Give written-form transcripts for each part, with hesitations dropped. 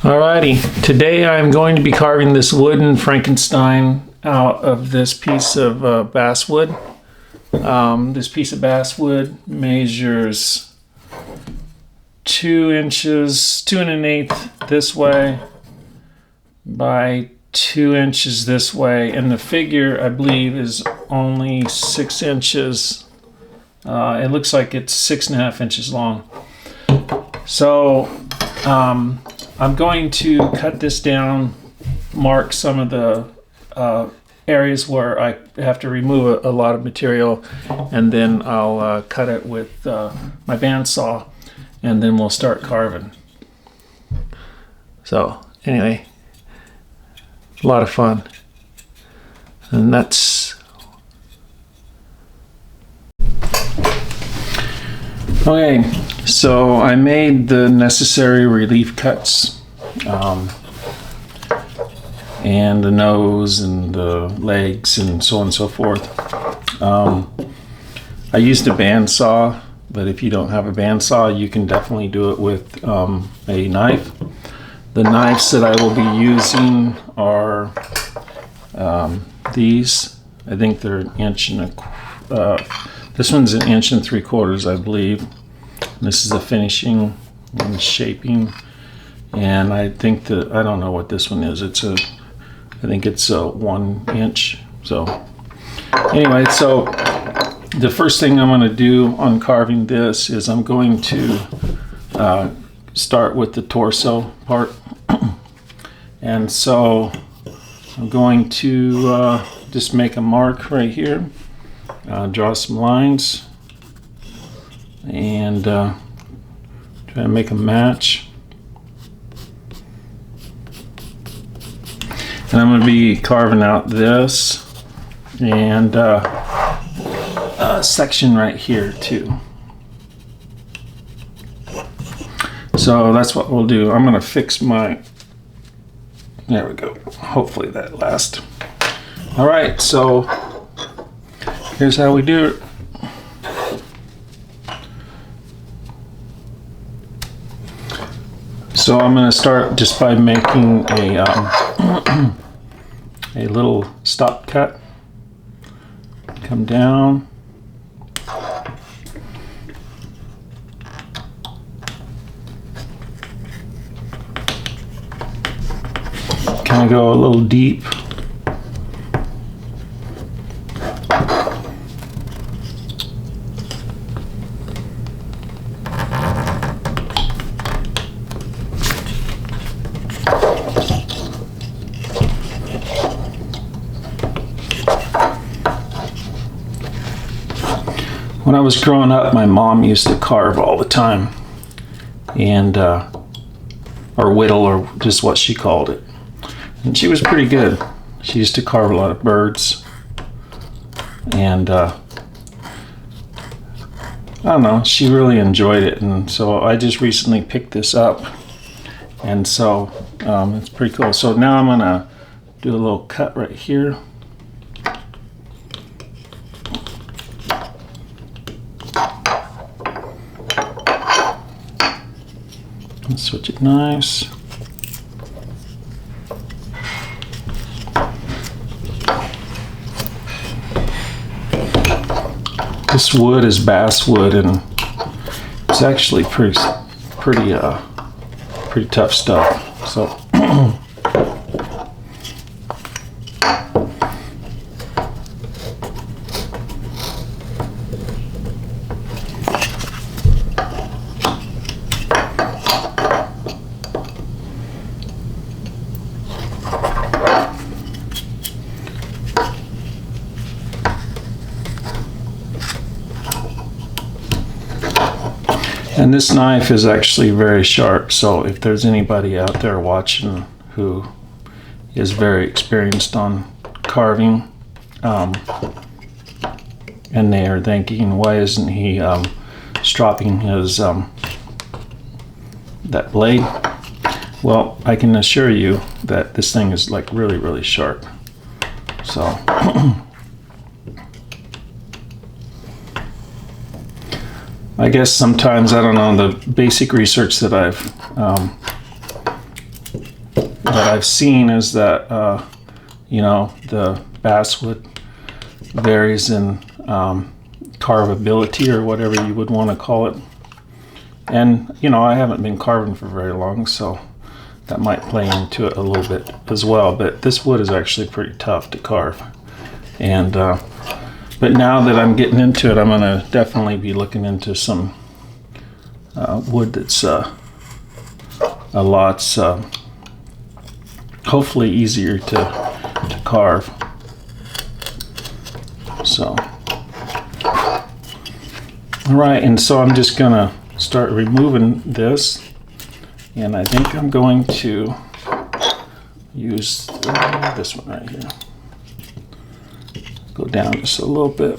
Alrighty, today I'm going to be carving this wooden Frankenstein out of this piece of basswood. This piece of basswood measures 2 inches, 2 1/8 this way by 2 inches this way, and the figure I believe is only 6 inches. It looks like it's 6.5 inches long. So I'm going to cut this down, mark some of the areas where I have to remove a lot of material, and then I'll cut it with my bandsaw, and then we'll start carving. So anyway, a lot of fun. And that's okay. So I made the necessary relief cuts, and the nose and the legs and so on and so forth. I used a bandsaw, but if you don't have a bandsaw, you can definitely do it with a knife. The knives that I will be using are these. I think they're 1 inch and this one's 1 3/4 inches, I believe. This is the finishing and shaping, and I think that I don't know what this one is. I think it's a 1 inch. So anyway, so the first thing I'm going to do on carving this is I'm going to start with the torso part, and so I'm going to just make a mark right here, draw some lines, and try to make a match. And I'm going to be carving out this and a section right here too. So that's what we'll do. I'm going to fix my, there we go. Hopefully that lasts. All right, so here's how we do it. So I'm going to start just by making a little stop cut. Come down. Kind of go a little deep. When I was growing up, my mom used to carve all the time, and or whittle, or just what she called it. And she was pretty good. She used to carve a lot of birds, and I don't know, she really enjoyed it. And so I just recently picked this up, and so it's pretty cool. So now I'm gonna do a little cut right here. Switch it nice. This wood is basswood, and it's actually pretty tough stuff. So and this knife is actually very sharp, so if there's anybody out there watching who is very experienced on carving, and they are thinking, why isn't he stropping his that blade? Well, I can assure you that this thing is like really sharp. So I guess sometimes, I don't know, the basic research that I've that I've seen is that you know, the basswood varies in carvability, or whatever you would want to call it. And you know, I haven't been carving for very long, so that might play into it a little bit as well. But this wood is actually pretty tough to carve. And but now that I'm getting into it, I'm gonna definitely be looking into some wood that's a lot hopefully easier to carve. So, all right, and so I'm just gonna start removing this, and I think I'm going to use this one right here. Go down just a little bit.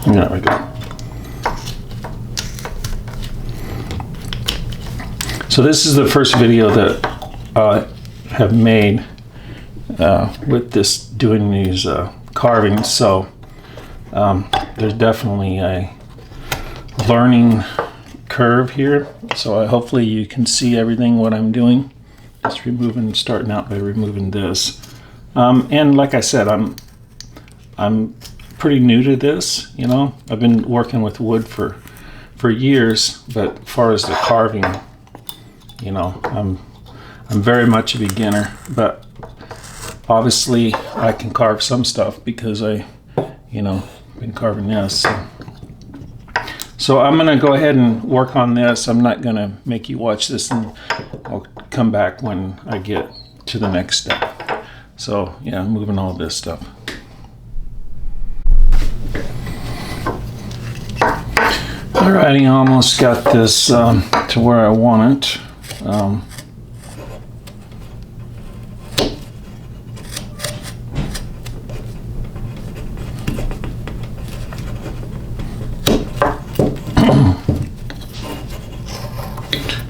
There we go. So this is the first video that I have made with this, doing these carvings. So there's definitely a learning curve here. So hopefully you can see everything what I'm doing. Just starting out by removing this. And like I said, I'm pretty new to this. You know, I've been working with wood for years, but as far as the carving, you know, I'm very much a beginner. But obviously I can carve some stuff because I, you know, been carving this. So I'm gonna go ahead and work on this. I'm not gonna make you watch this, and I'll come back when I get to the next step. So yeah, I'm moving all this stuff. Alrighty, I almost got this to where I want it.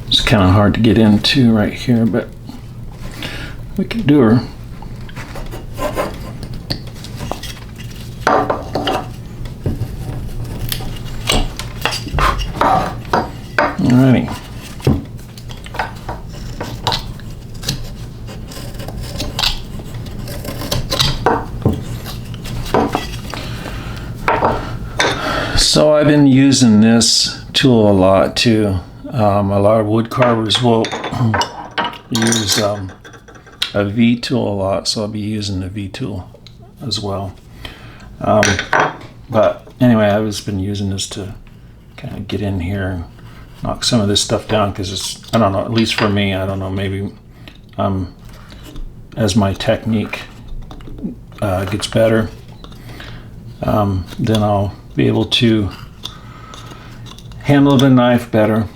It's kind of hard to get into right here, but we can do her. Alrighty. So I've been using this tool a lot too. A lot of wood carvers will use a V tool a lot, so I'll be using the V tool as well. But anyway, I've just been using this to kind of get in here and knock some of this stuff down, because it's, I don't know, at least for me, I don't know, maybe as my technique gets better, then I'll be able to handle the knife better.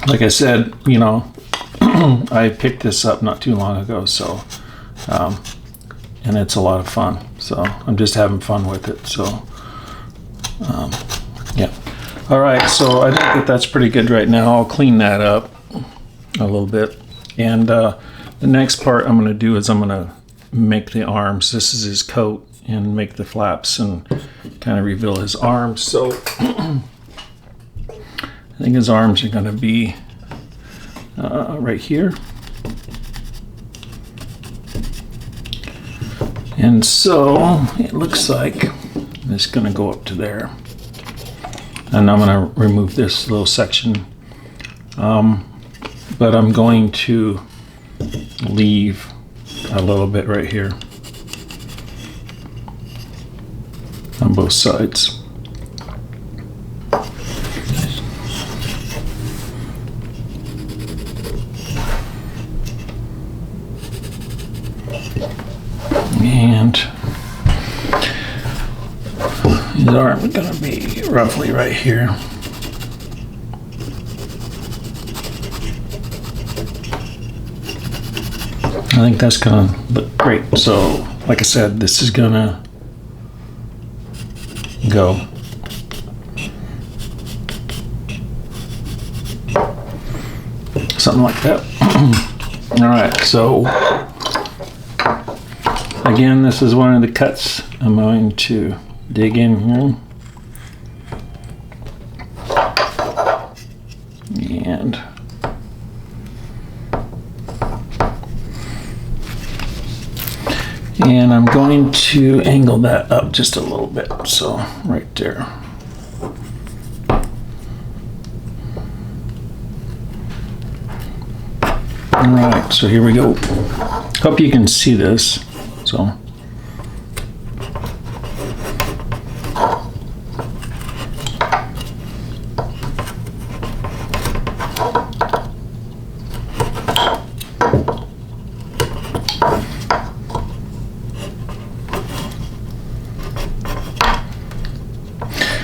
Like I said, you know, I picked this up not too long ago, so and it's a lot of fun, so I'm just having fun with it. So yeah. All right, so I think that's pretty good right now. I'll clean that up a little bit, and the next part I'm going to do is I'm going to make the arms. This is his coat, and make the flaps and kind of reveal his arms. So I think his arms are going to be right here. And so it looks like it's going to go up to there. And I'm going to remove this little section. But I'm going to leave a little bit right here on both sides. And his arm is going to be roughly right here. I think that's going to look great. So, like I said, this is going to go. Something like that. All right, so Again, this is one of the cuts. I'm going to dig in here. And I'm going to angle that up just a little bit, so right there. All right, so here we go. Hope you can see this. So.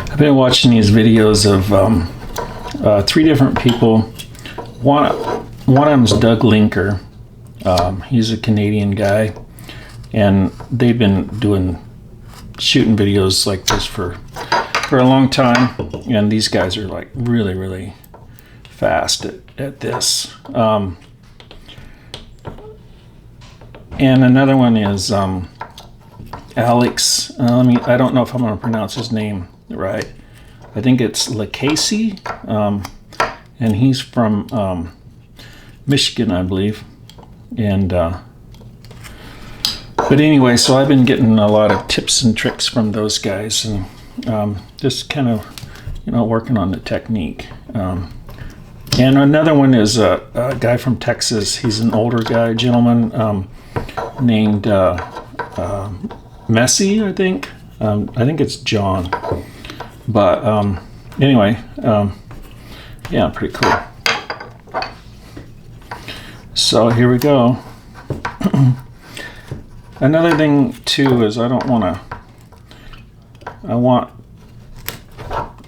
I've been watching these videos of 3 different people. One of them is Doug Linker. He's a Canadian guy, and they've been shooting videos like this for a long time. And these guys are like really fast at this. And another one is Alex. I don't know if I'm going to pronounce his name right. I think it's Lacasey, and he's from Michigan, I believe. And but anyway, so I've been getting a lot of tips and tricks from those guys, and just kind of working on the technique. And another one is a guy from Texas. He's an older guy, gentleman, named Messi, I think. I think it's John. But anyway, yeah, pretty cool. So here we go. Another thing too is I want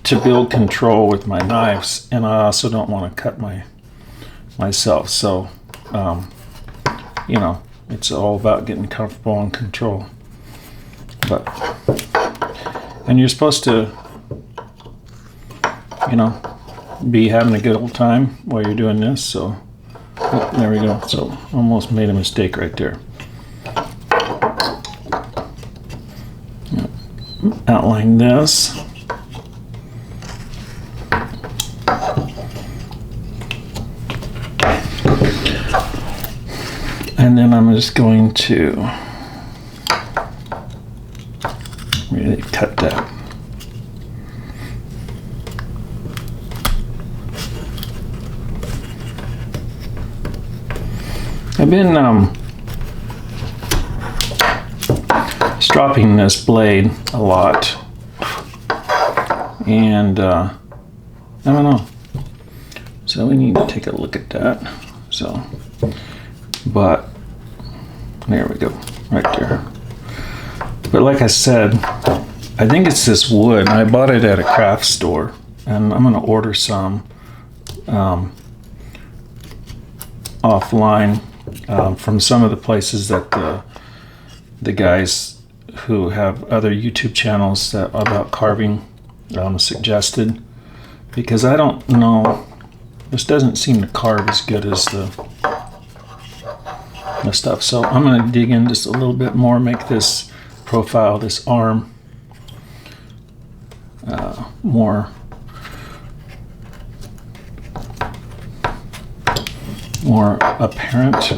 to build control with my knives, and I also don't want to cut myself. So it's all about getting comfortable and control. And you're supposed to be having a good old time while you're doing this. So there we go. So almost made a mistake right there. Outline this. And then I'm just going to really cut that. I've been stropping this blade a lot, and I don't know. So we need to take a look at that. So, but there we go, right there. But like I said, I think it's this wood. I bought it at a craft store, and I'm gonna order some offline from some of the places that the guys who have other YouTube channels that about carving suggested, because I don't know, this doesn't seem to carve as good as the stuff. So I'm going to dig in just a little bit more, make this profile, this arm, more apparent.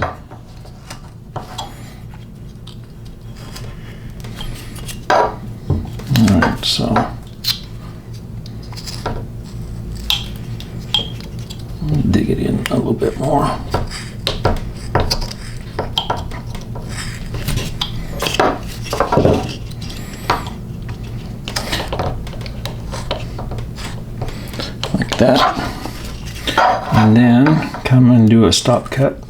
Alright, so dig it in a little bit more. Like that. And then come and do a stop cut.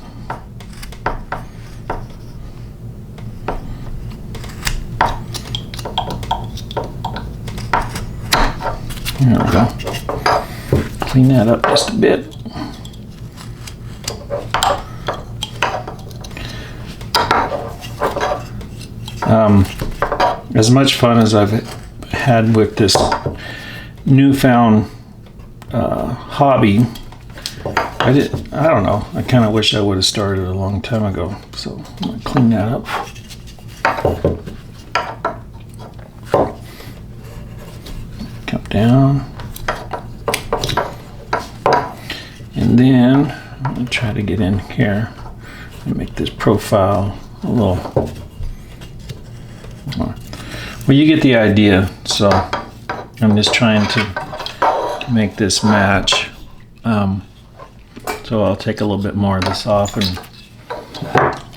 There we go. Clean that up just a bit. As much fun as I've had with this newfound hobby, I don't know. I kind of wish I would have started a long time ago. So I'm gonna clean that up. Come down. And then I'm going to try to get in here and make this profile a little more. Well, you get the idea. So I'm just trying to make this match. So I'll take a little bit more of this off and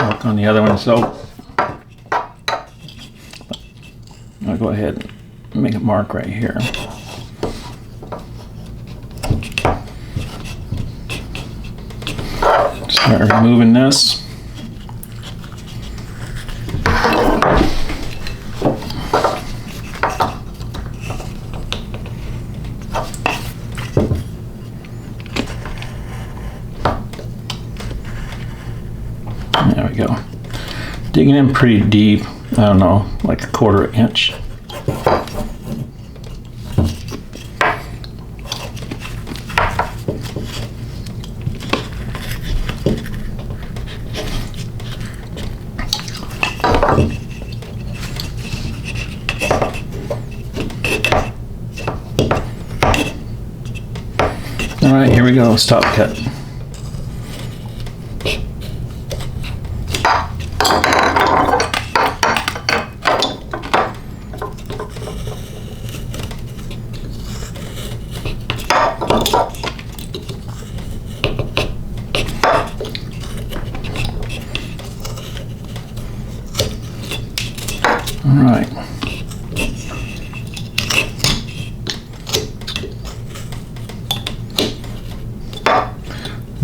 work on the other one. So I'll go ahead and make a mark right here. Start removing this. There we go. Digging in pretty deep. I don't know, like a 1/4 inch. All right, here we go, stop cut. All right.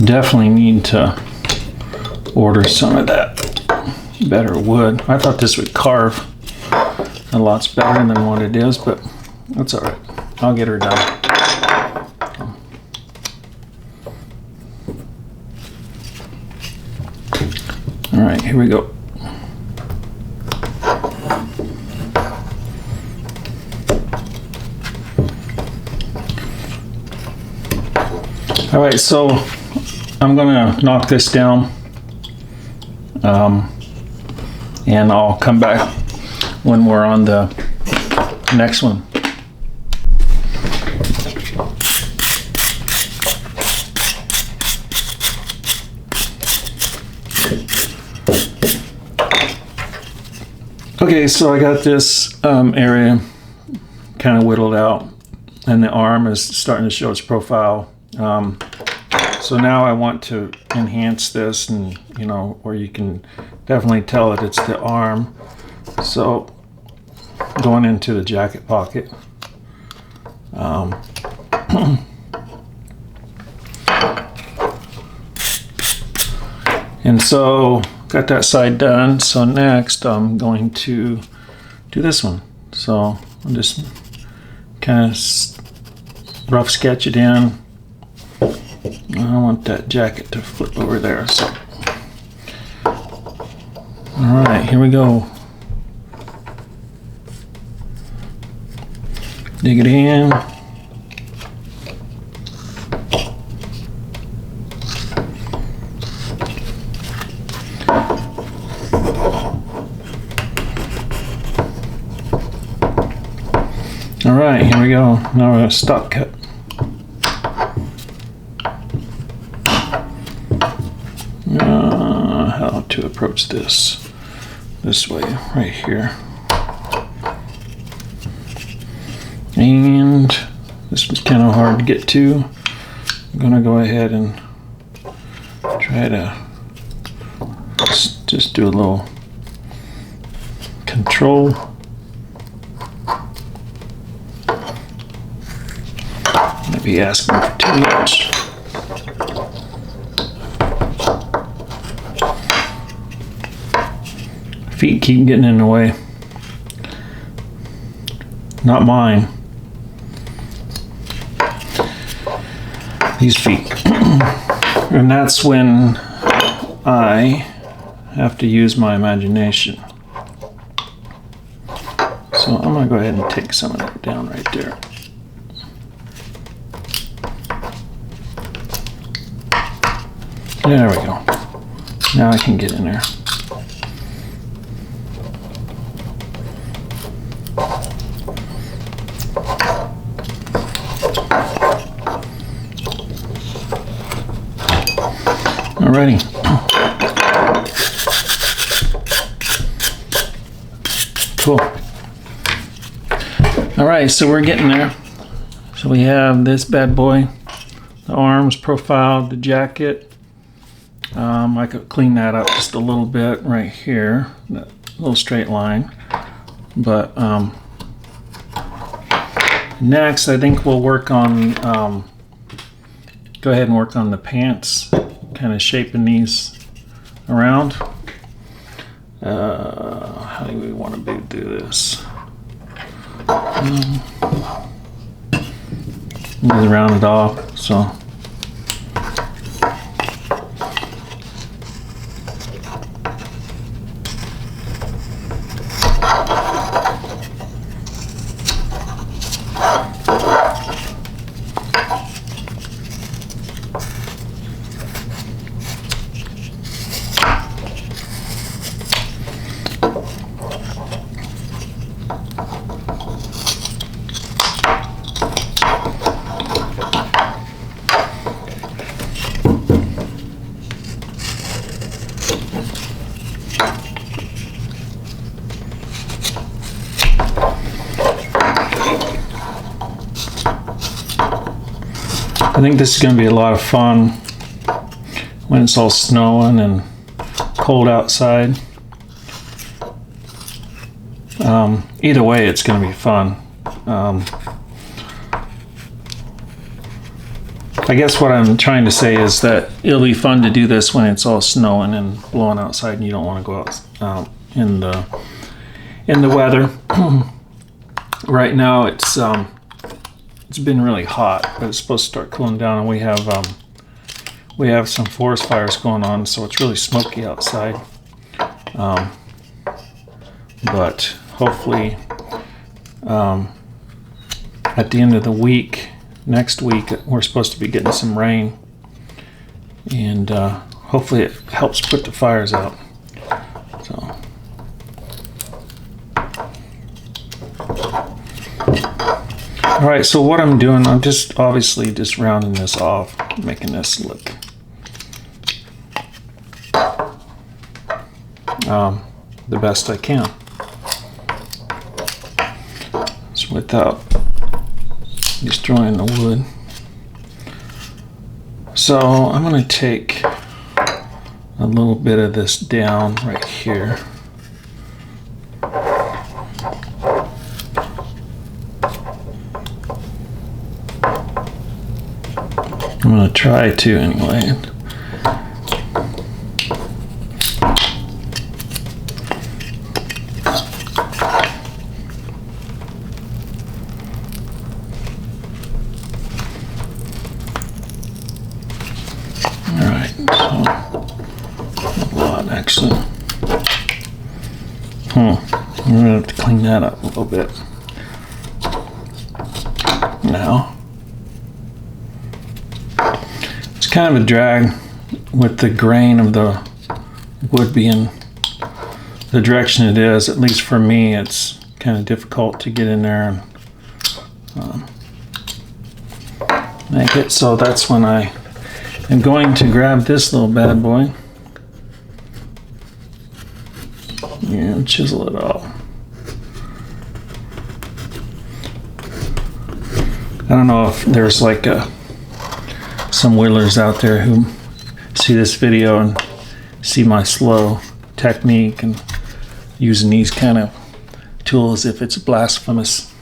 Definitely need to order some of that better wood. I thought this would carve a lot better than what it is, but that's all right. I'll get her done. All right, here we go. All right, so I'm gonna knock this down, and I'll come back when we're on the next one. Okay, so I got this area kind of whittled out, and the arm is starting to show its profile. So now I want to enhance this, and you know, where you can definitely tell that it's the arm. So going into the jacket pocket. And so got that side done. So next I'm going to do this one. So I'll just kind of rough sketch it in. I want that jacket to flip over there. So, all right, here we go. Dig it in. All right, here we go. Now we're gonna stop cut. How to approach this way, right here. And this was kind of hard to get to. I'm gonna go ahead and try to just do a little control. Maybe asking for too much. Feet keep getting in the way. Not mine. These feet. And that's when I have to use my imagination. So I'm gonna go ahead and take some of that down right there. There we go. Now I can get in there. Alrighty. Cool. Alright, so we're getting there. So we have this bad boy, the arms profiled, the jacket. I could clean that up just a little bit right here, that little straight line. But next, I think we'll work on, go ahead and work on the pants, kind of shaping these around. How do we want to do this? Just round it off, so. I think this is going to be a lot of fun when it's all snowing and cold outside. Either way, it's going to be fun. I guess what I'm trying to say is that it'll be fun to do this when it's all snowing and blowing outside and you don't want to go out in the weather. Right now it's been really hot, but it's supposed to start cooling down, and we have some forest fires going on, so it's really smoky outside. But hopefully at the end of the week, next week, we're supposed to be getting some rain, and hopefully it helps put the fires out. So. All right, so what I'm doing, I'm just obviously just rounding this off, making this look the best I can. So without destroying the wood. So I'm going to take a little bit of this down right here. I'm going to try to anyway. Alright, so a lot actually. I'm going to have to clean that up a little bit now. Kind of a drag with the grain of the wood being the direction it is. At least for me, it's kind of difficult to get in there and make it. So that's when I am going to grab this little bad boy and chisel it off. I don't know if there's like some whittlers out there who see this video and see my slow technique and using these kind of tools if it's blasphemous.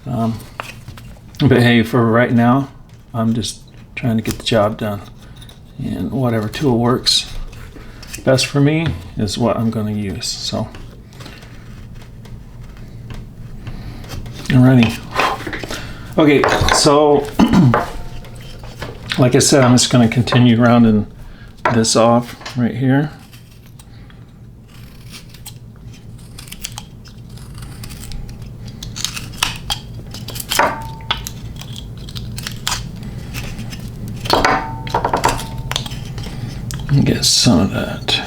But hey, for right now, I'm just trying to get the job done. And whatever tool works best for me is what I'm going to use. So, alrighty. Okay, so like I said, I'm just going to continue rounding this off right here. And get some of that.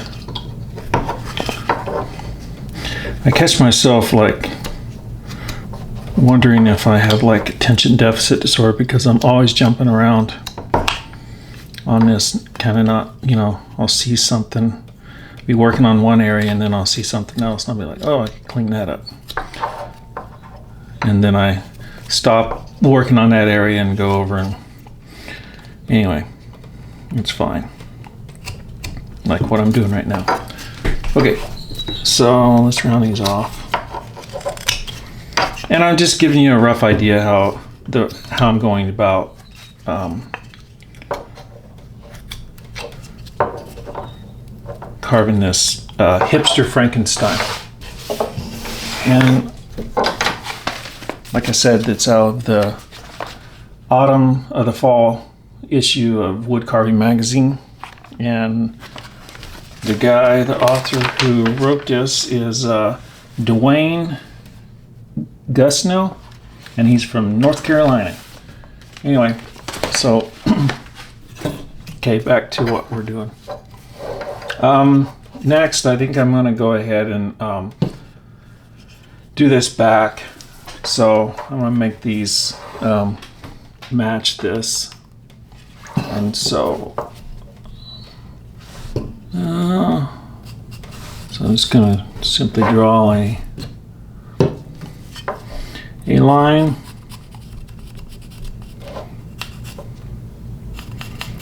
I catch myself like wondering if I have like attention deficit disorder because I'm always jumping around on this, kind of not, I'll see something, be working on one area, and then I'll see something else, and I'll be like, oh, I can clean that up. And then I stop working on that area and go over, and anyway, it's fine. Like what I'm doing right now. Okay, so let's round these off. And I'm just giving you a rough idea how I'm going about carving this Hipster Frankenstein. And like I said, it's out of the autumn of the fall issue of Wood Carving Magazine. And the author who wrote this is Dwayne Gusnell, and he's from North Carolina. Anyway, so okay, back to what we're doing. Next, I think I'm going to go ahead and do this back. So I'm going to make these match this, and so I'm just going to simply draw a line.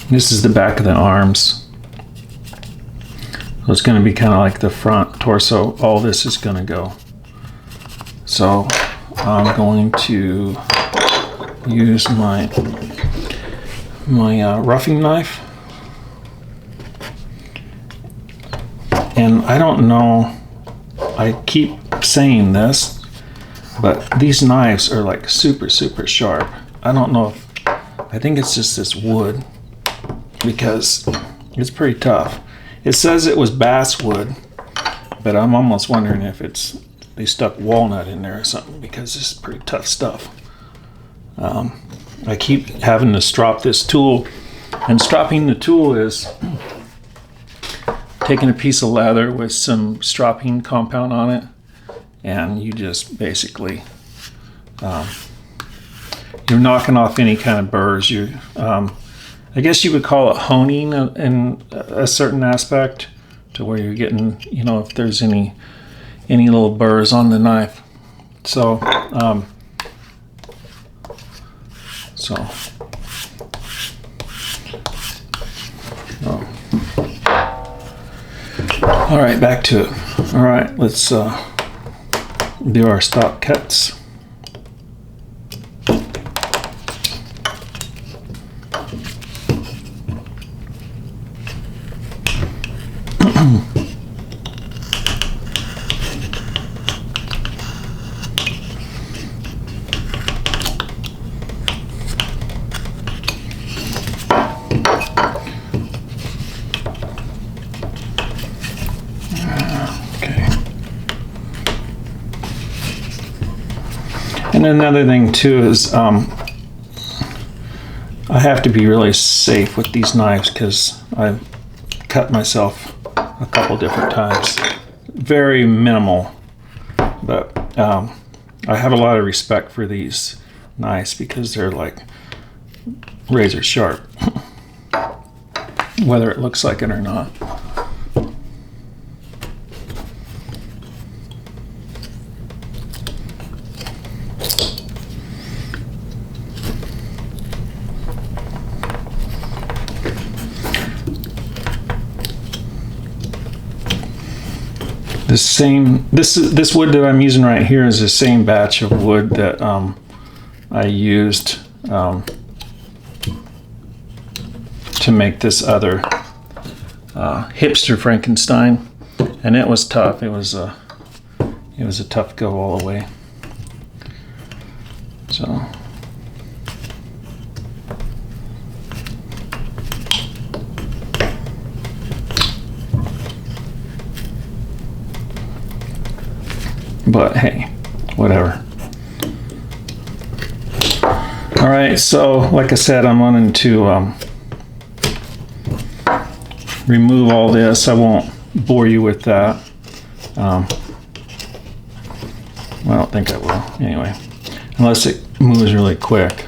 This is the back of the arms. So it's going to be kind of like the front torso. All this is going to go. So I'm going to use my roughing knife. And I don't know, I keep saying this, but these knives are like super, super sharp. I don't know I think it's just this wood, because it's pretty tough. It says it was basswood, but I'm almost wondering if they stuck walnut in there or something, because this is pretty tough stuff. I keep having to strop this tool, and stropping the tool is taking a piece of leather with some stropping compound on it, and you just basically you're knocking off any kind of burrs. I guess you would call it honing in a certain aspect, to where you're getting, if there's any little burrs on the knife. So all right, back to it. All right, let's do our stop cuts. And another thing too is I have to be really safe with these knives, because I've cut myself a couple different times. Very minimal, but I have a lot of respect for these knives, because they're like razor sharp, whether it looks like it or not. This wood that I'm using right here is the same batch of wood that I used to make this other Hipster Frankenstein, and it was tough. It was a tough go all the way. So. But hey, whatever. All right, so like I said, I'm wanting to remove all this. I won't bore you with that. Well, I don't think I will. Anyway, unless it moves really quick.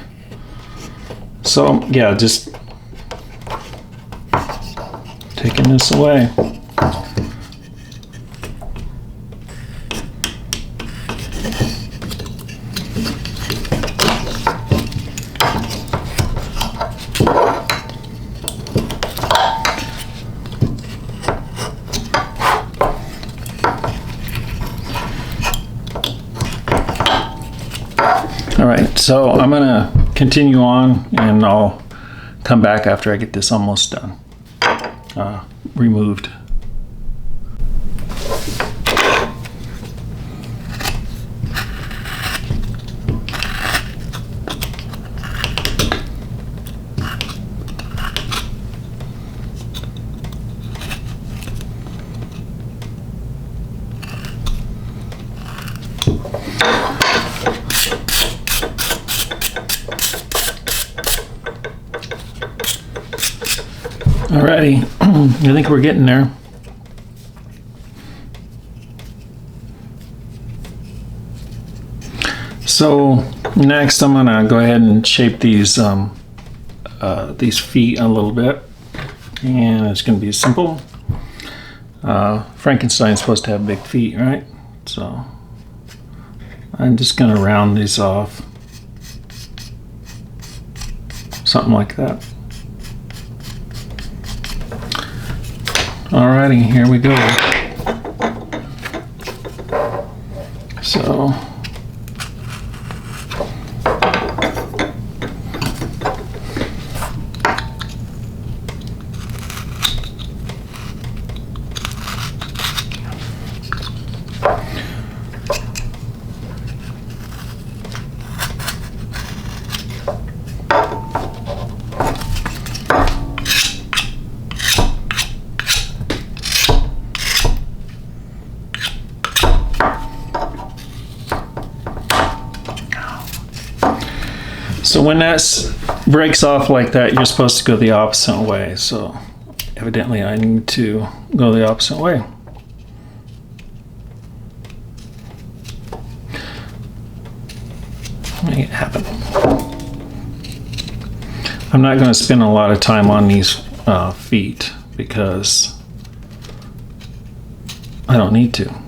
So yeah, just taking this away. All right, so I'm gonna continue on and I'll come back after I get this almost done, removed. Alrighty, I think we're getting there. So next I'm gonna go ahead and shape these feet a little bit, and it's gonna be simple. Frankenstein's supposed to have big feet, right? So I'm just gonna round these off, something like that. Alrighty, here we go. So when that breaks off like that, you're supposed to go the opposite way. So evidently I need to go the opposite way. Make it happen. I'm not going to spend a lot of time on these feet because I don't need to.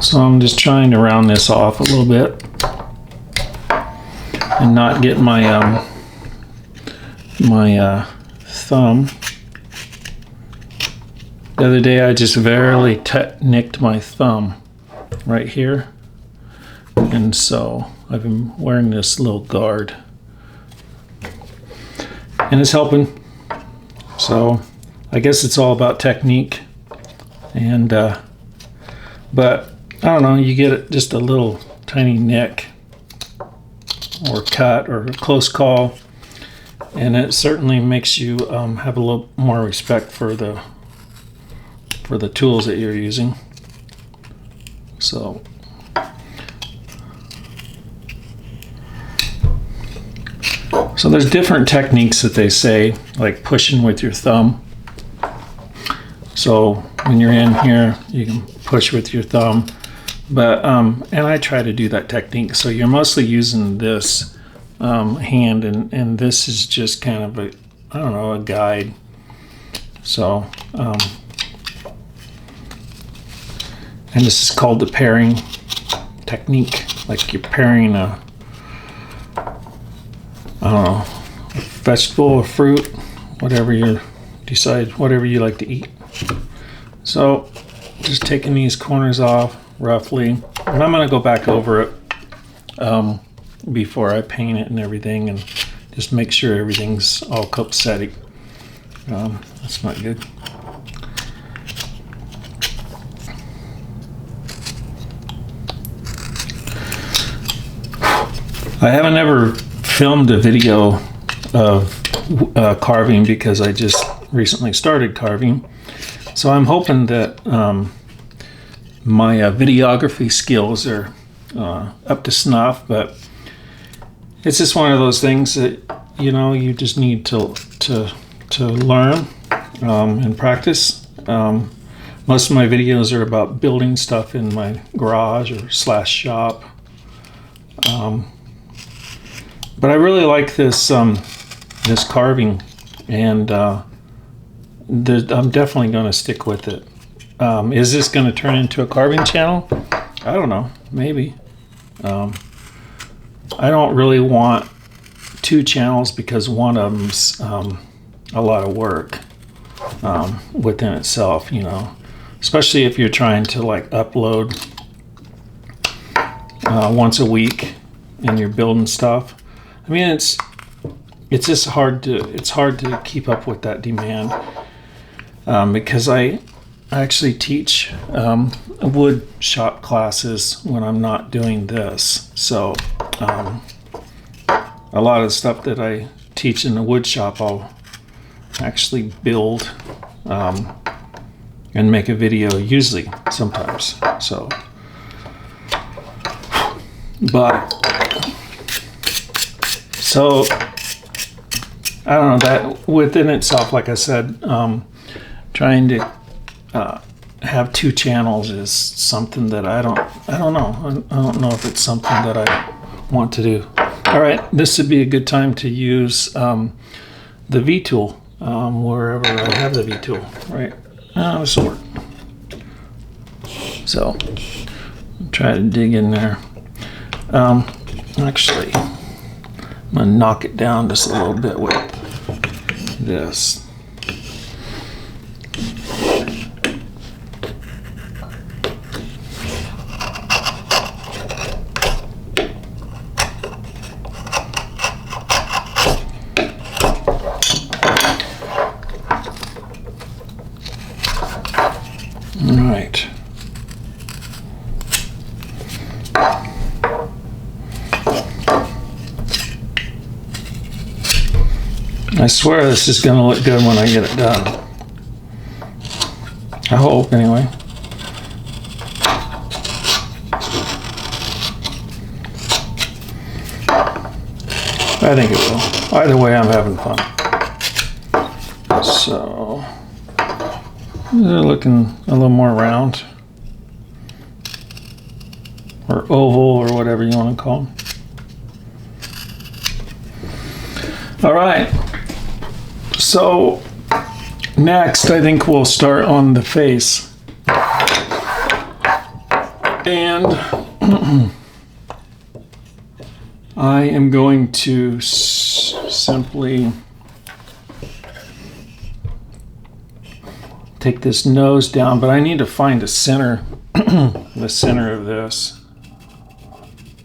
So I'm just trying to round this off a little bit and not get my thumb. The other day I just barely nicked my thumb right here, and so I've been wearing this little guard and it's helping. So I guess it's all about technique, and but I don't know, you get just a little tiny nick or cut or a close call, and it certainly makes you have a little more respect for the tools that you're using. So there's different techniques that they say, like pushing with your thumb. So when you're in here, you can push with your thumb. But and I try to do that technique. So you're mostly using this hand, and this is just kind of a, I don't know, a guide. So and this is called the pairing technique. Like you're pairing a, I don't know, a vegetable or fruit, whatever you decide, whatever you like to eat. So just taking these corners off roughly, and I'm going to go back over it before I paint it and everything, and just make sure everything's all copacetic. That's not good. I haven't ever filmed a video of carving because I just recently started carving, so I'm hoping that my videography skills are up to snuff, but it's just one of those things that, you know, you just need to to learn and practice. Most of my videos are about building stuff in my garage or / shop. But I really like this this carving, and I'm definitely going to stick with it. Is this going to turn into a carving channel? I don't know. Maybe. I don't really want 2 channels because one of them's a lot of work within itself, you know. Especially if you're trying to like upload once a week and you're building stuff. I mean, it's just hard to keep up with that demand because I actually teach wood shop classes when I'm not doing this. So a lot of the stuff that I teach in the wood shop, I'll actually build and make a video usually sometimes. So, so I don't know, that within itself, like I said, trying to have 2 channels is something that I don't know if it's something that I want to do. All right, this would be a good time to use the V tool wherever I have the V tool. Right, this will work. So try to dig in there. Actually, I'm gonna knock it down just a little bit with this. Right. I swear this is going to look good when I get it done. I hope, anyway. I think it will. Either way, I'm having fun. So, they're looking a little more round. Or oval, or whatever you want to call them. All right. So, next, I think we'll start on the face. And I am going to simply take this nose down, but I need to find a center, the center of this.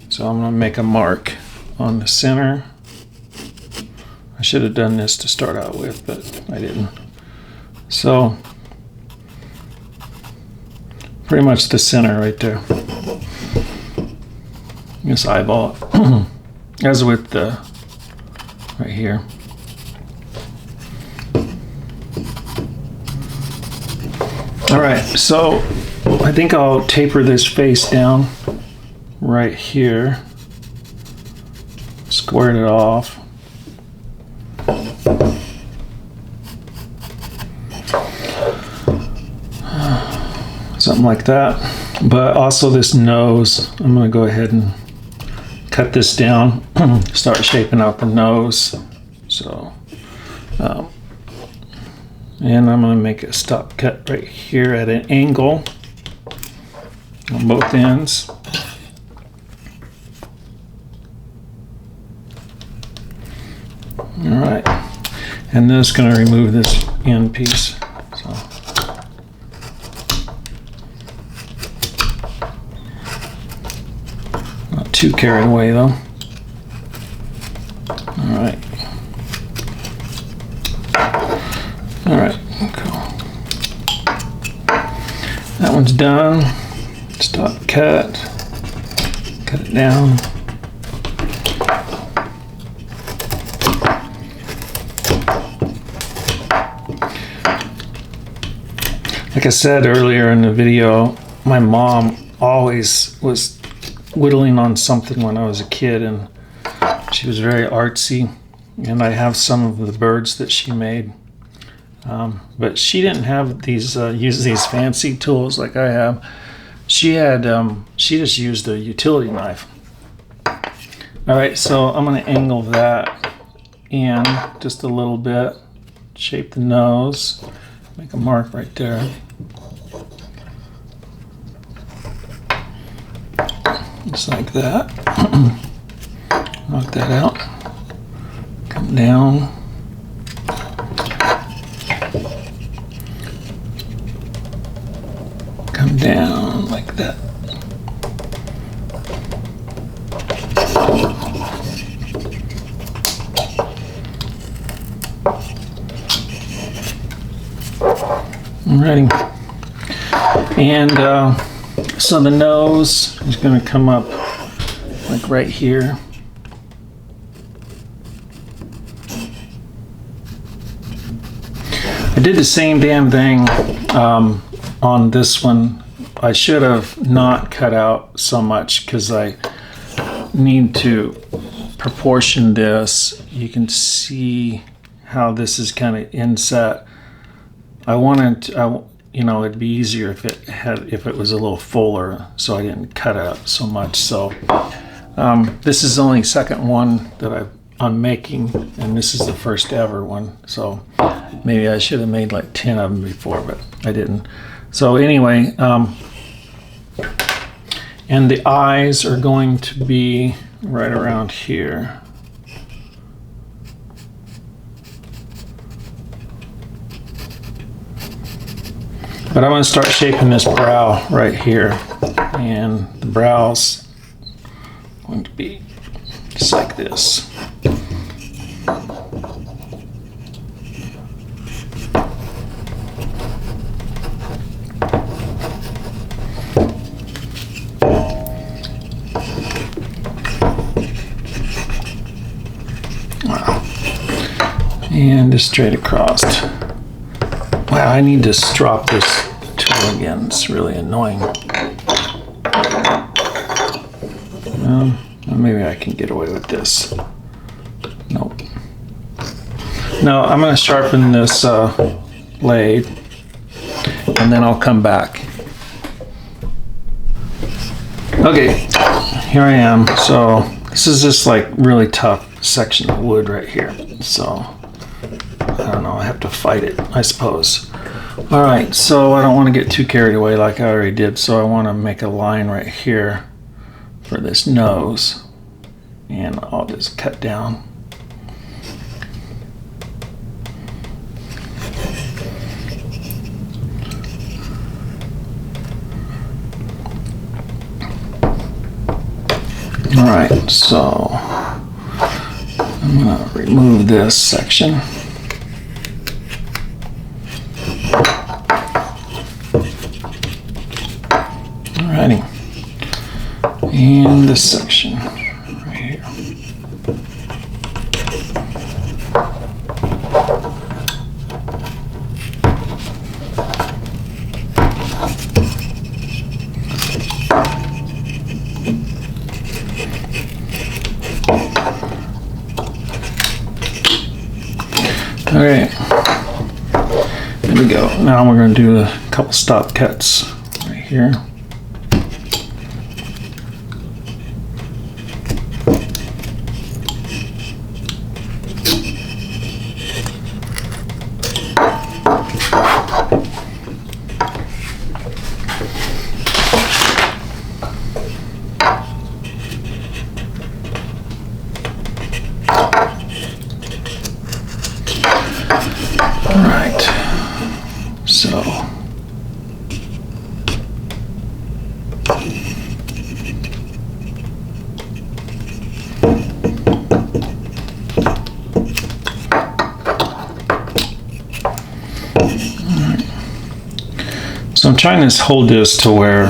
So I'm going to make a mark on the center. I should have done this to start out with, but I didn't. So, pretty much the center right there. Just eyeball it. As with the, right here. All right, so I think I'll taper this face down right here. Squared it off. Something like that. But also this nose, I'm going to go ahead and cut this down, start shaping out the nose. So, and I'm going to make a stop cut right here at an angle on both ends. All right, and then it's going to remove this end piece. So. Not too carried away though. All right. All right, cool. That one's done. Stop cut. Cut it down. Like I said earlier in the video, my mom always was whittling on something when I was a kid, and she was very artsy. And I have some of the birds that she made But she didn't have these use these fancy tools like I have. She had she just used a utility knife. All right, so I'm going to angle that in just a little bit, shape the nose, make a mark right there. Just like that. Knock that out. Come down. Come down like that. Alrighty. And so the nose is going to come up like right here. I did the same damn thing on this one. I should have not cut out so much because I need to proportion this. You can see how this is kind of inset. I wanted to, you know, it'd be easier if it was a little fuller, so I didn't cut out so much. So this is the only second one that I'm making, and this is the first ever one. So maybe I should have made like 10 of them before, but I didn't. So anyway, and the eyes are going to be right around here. But I'm going to start shaping this brow right here. And the brow's going to be just like this. Wow. And just straight across. Wow, I need to strop this tool again. It's really annoying. Maybe I can get away with this. Nope. No, I'm going to sharpen this blade, and then I'll come back. Okay, here I am. So this is just like really tough section of wood right here. So I don't know, I have to fight it, I suppose. All right, so I don't want to get too carried away like I already did, so I want to make a line right here for this nose, and I'll just cut down. All right, so I'm going to remove this section. Alrighty, and this section right here. Okay, there we go. Now we're going to do a couple stop cuts right here. So I'm trying to hold this to where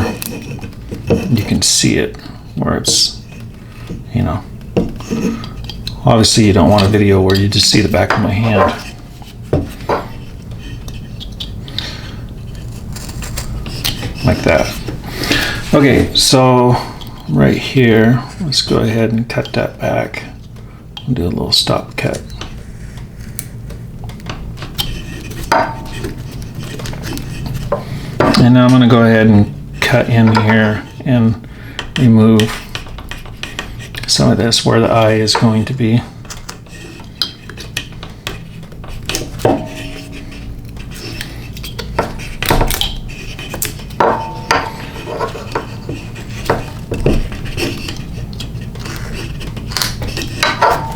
you can see it, where it's, you know, obviously you don't want a video where you just see the back of my hand. Like that. Okay, so right here, let's go ahead and cut that back. I'll do a little stop cut. And now I'm going to go ahead and cut in here and remove some of this where the eye is going to be.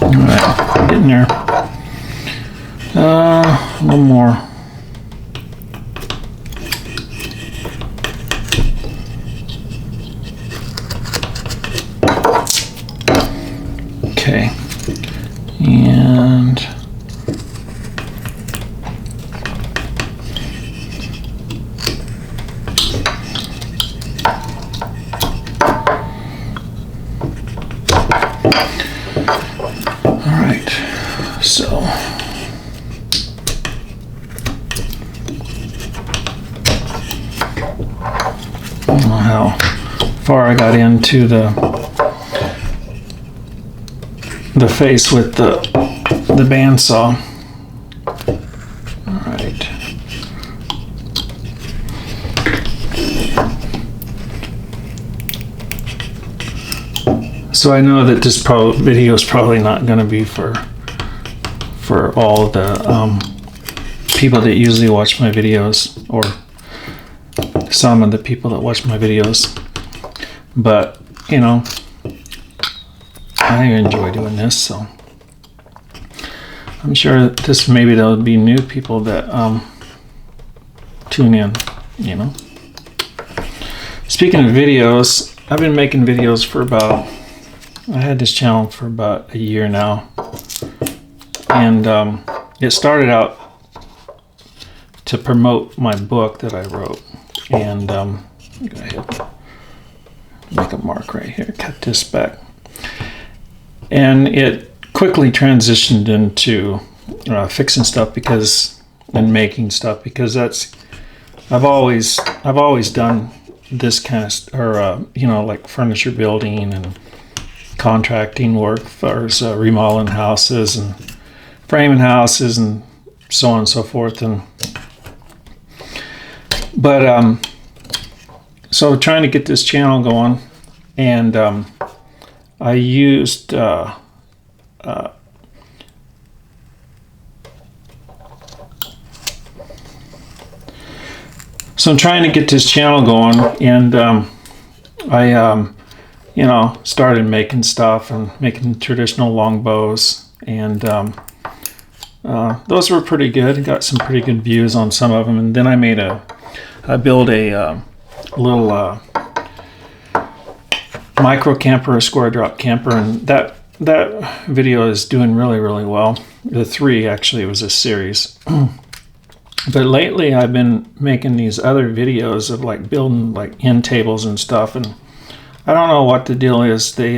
Alright, getting there. A little more. Okay, and all right, so I don't know how far I got into the face with the bandsaw. All right. So I know that this video is probably not going to be for all the people that usually watch my videos, or some of the people that watch my videos, but you know, I enjoy doing this, so I'm sure that maybe there'll be new people that tune in, you know. Speaking of videos, I've been making videos for I had this channel for about a year now, and it started out to promote my book that I wrote, and go ahead, make a mark right here, cut this back. And it quickly transitioned into fixing stuff and making stuff, because I've always done this kind of, you know, like furniture building and contracting work for remodeling houses and framing houses and so on and so forth. But so trying to get this channel going, and I used so I'm trying to get this channel going, and I you know, started making stuff and making traditional longbows, and those were pretty good. Got some pretty good views on some of them, and then I built a little micro camper, a square drop camper, and that video is doing really, really well. The 3, actually, it was a series. But lately I've been making these other videos of like building like end tables and stuff, and I don't know what the deal is. They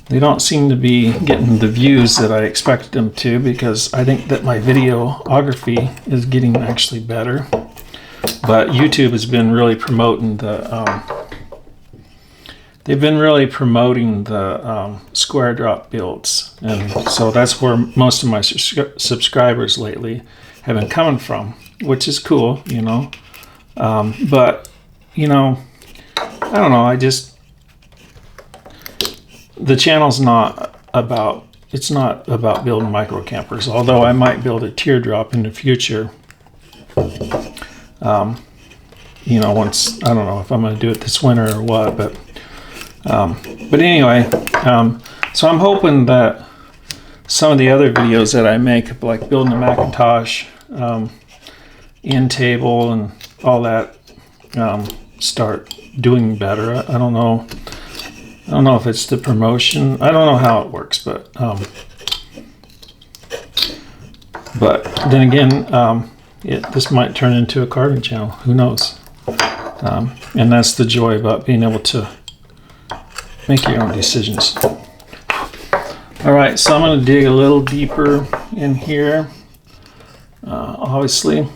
don't seem to be getting the views that I expected them to, because I think that my videography is getting actually better. But YouTube has been really promoting they've been really promoting the square drop builds, and so that's where most of my subscribers lately have been coming from, which is cool, you know. But you know, I don't know, the channel's not about building micro campers, although I might build a teardrop in the future. You know, once, I don't know if I'm going to do it this winter or what, but anyway, so I'm hoping that some of the other videos that I make, like building a Macintosh end table and all that, start doing better. I don't know if it's the promotion. I don't know how it works, but then again, this might turn into a carving channel. Who knows? And that's the joy about being able to make your own decisions. All right, so I'm going to dig a little deeper in here, obviously.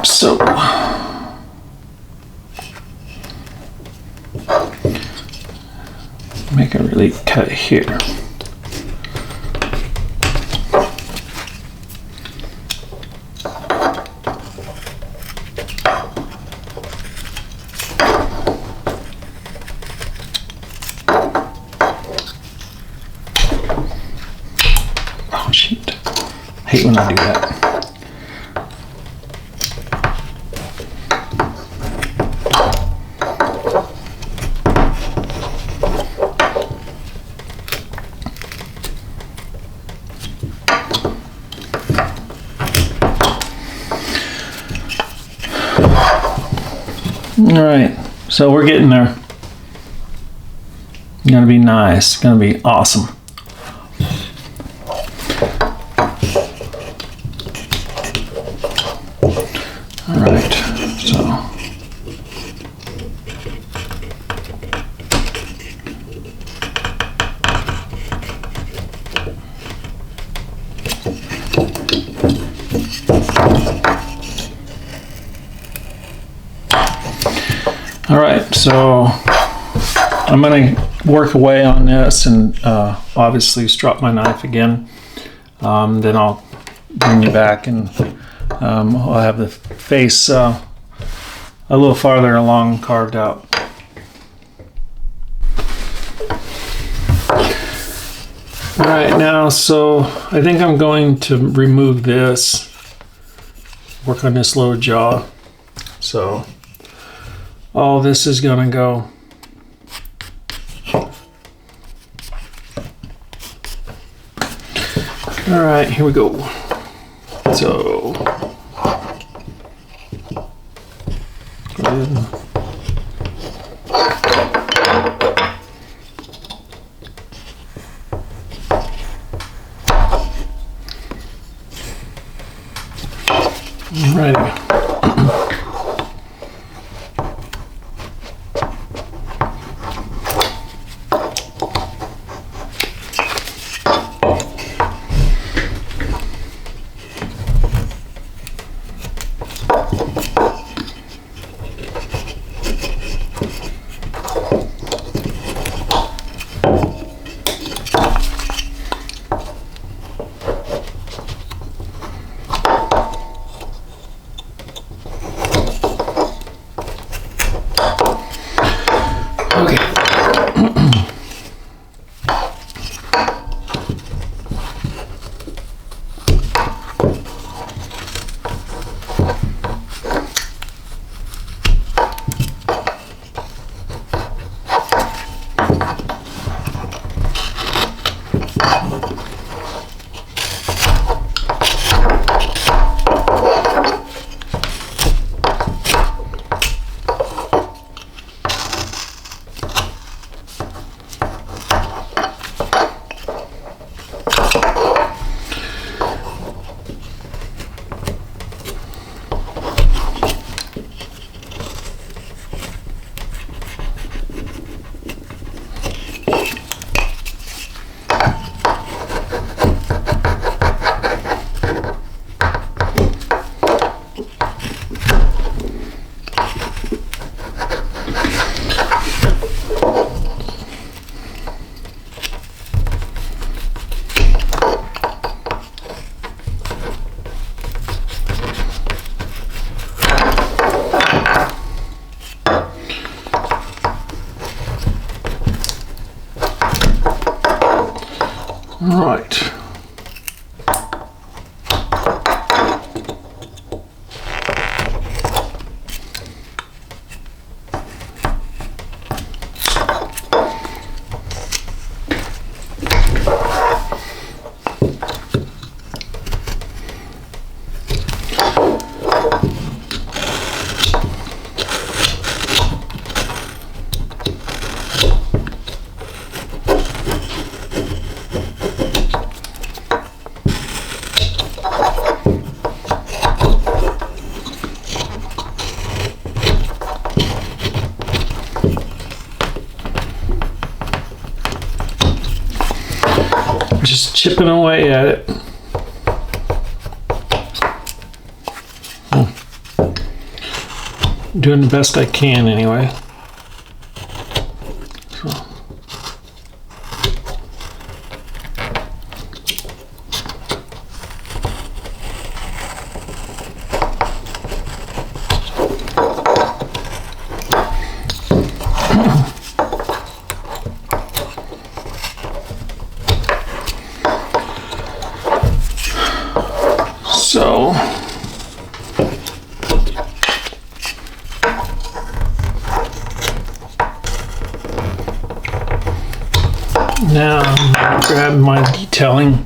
So make a really cut here. Oh shoot. I hate when I do that. All right, so we're getting there. It's gonna be nice. It's gonna be awesome. All right, so. All right, so I'm going to work away on this and obviously strop my knife again. Then I'll bring you back and I'll have the face a little farther along carved out. All right, now, so I think I'm going to remove this, work on this lower jaw. So all this is gonna go. All right, here we go. So, alrighty. All right. Just chipping away at it. doing the best I can anyway. So. So now I'm going to grab my detailing.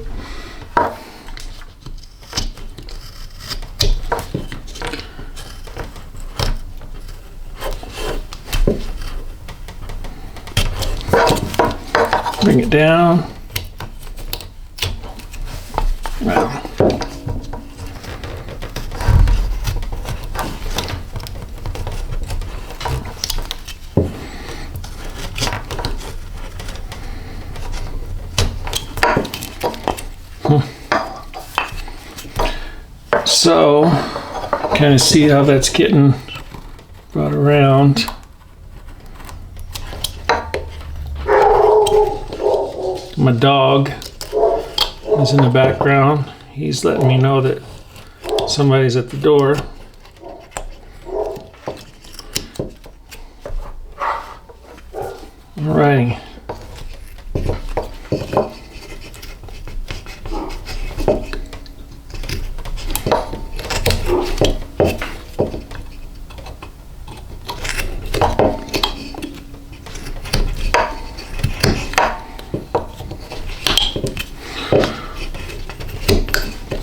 Bring it down. Wow. So, kind of see how that's getting brought around. My dog is in the background. He's letting me know that somebody's at the door. Alrighty.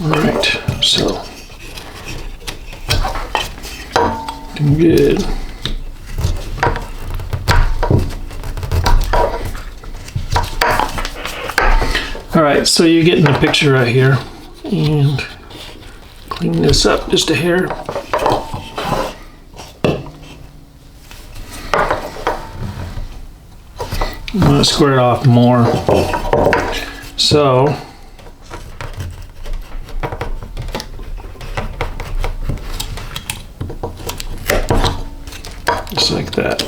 Alright, so looking good. Alright, so you're getting the picture right here. And clean this up just a hair. I'm going to square it off more. So just like that.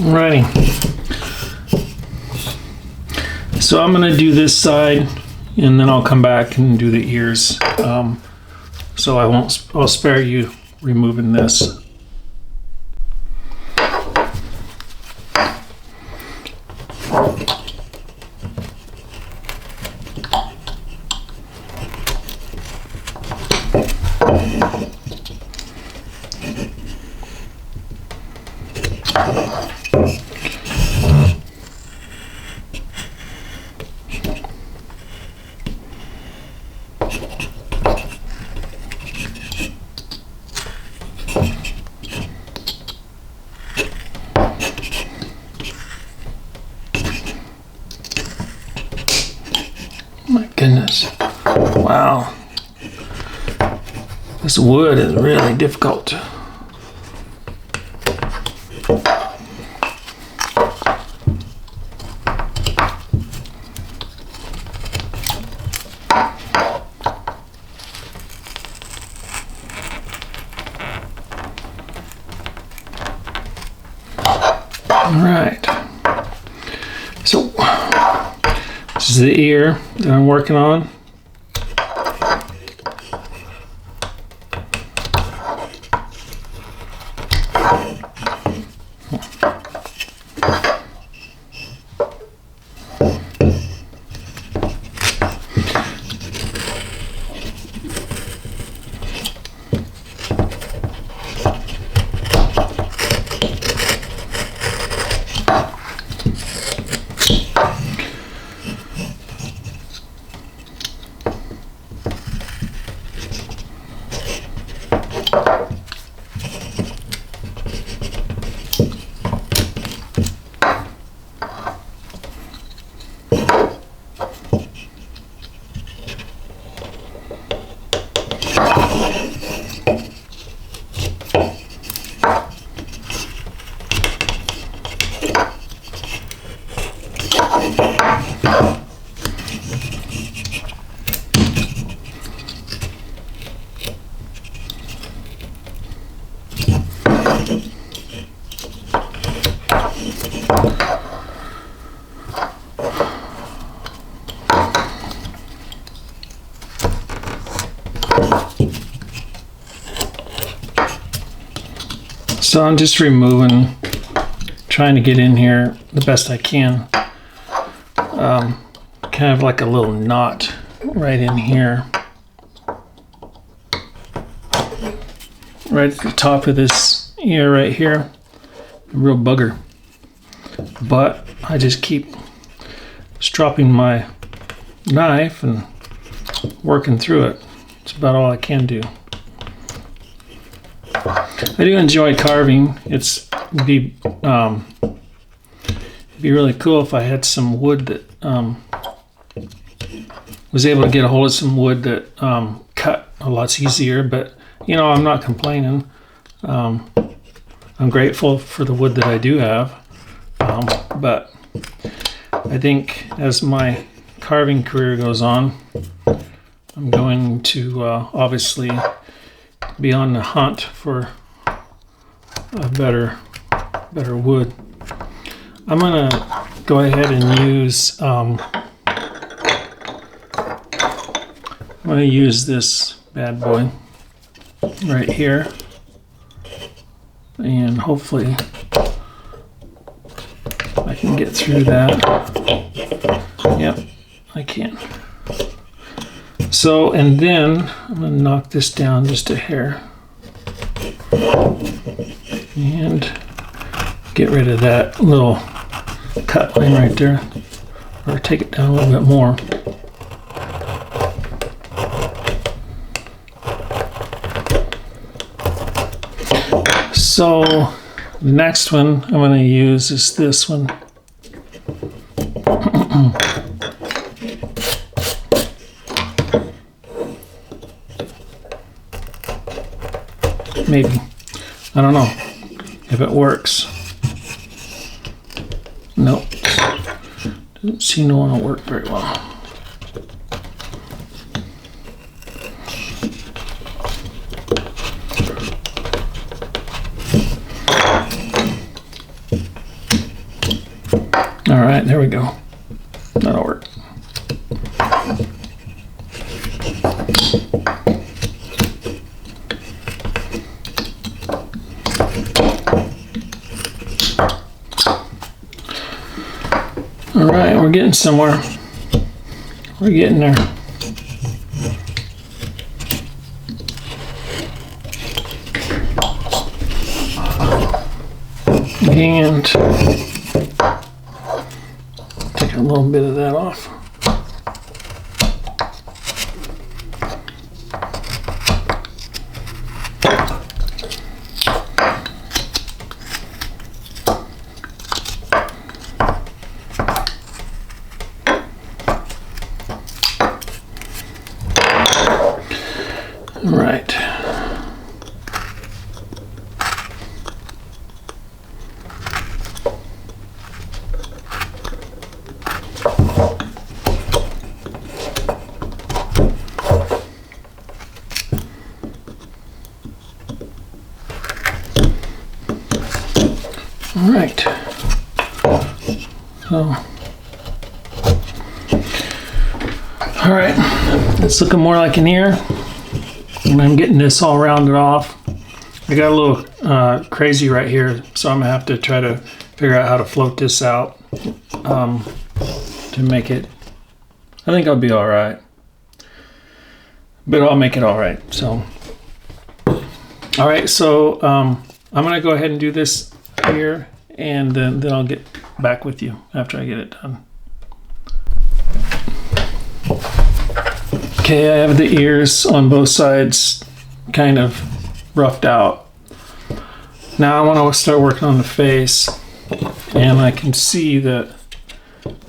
Alrighty. So I'm going to do this side and then I'll come back and do the ears. So I'll spare you removing this. My goodness. Wow. This wood is really difficult. All right. So this is the ear that I'm working on. So I'm just removing, trying to get in here the best I can. Kind of like a little knot right in here. Right at the top of this ear right here. A real bugger. But I just keep stropping my knife and working through it. It's about all I can do. I do enjoy carving. It'd be really cool if I had some wood that was able to get a hold of some wood that cut a lot easier. But you know, I'm not complaining. I'm grateful for the wood that I do have. But I think as my carving career goes on, I'm going to obviously be on the hunt for a better wood. I'm gonna go ahead and use I'm gonna use this bad boy right here, and hopefully I can get through that. Yep, I can. So, and then I'm gonna knock this down just a hair and get rid of that little cut line right there, or take it down a little bit more. So the next one I'm going to use is this one. Maybe. I don't know if it works. Nope. Doesn't seem to want to work very well. All right, there we go. That'll work. All right, we're getting somewhere. We're getting there. And take a little bit of that off. Right. All right. So, all right. It's looking more like an ear. And I'm getting this all rounded off. I got a little crazy right here, so I'm gonna have to try to figure out how to float this out to make it. I think I'll be all right, but I'll make it all right. So, all right. So I'm gonna go ahead and do this here, and then I'll get back with you after I get it done. Okay, I have the ears on both sides kind of roughed out. Now I want to start working on the face, and I can see that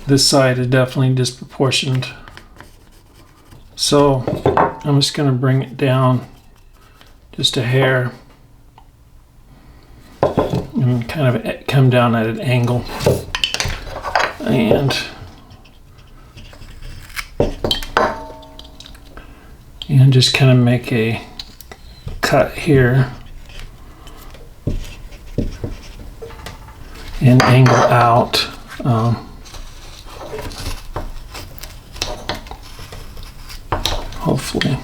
this side is definitely disproportioned. So I'm just going to bring it down just a hair and kind of come down at an angle. And and just kind of make a cut here and angle out. Hopefully.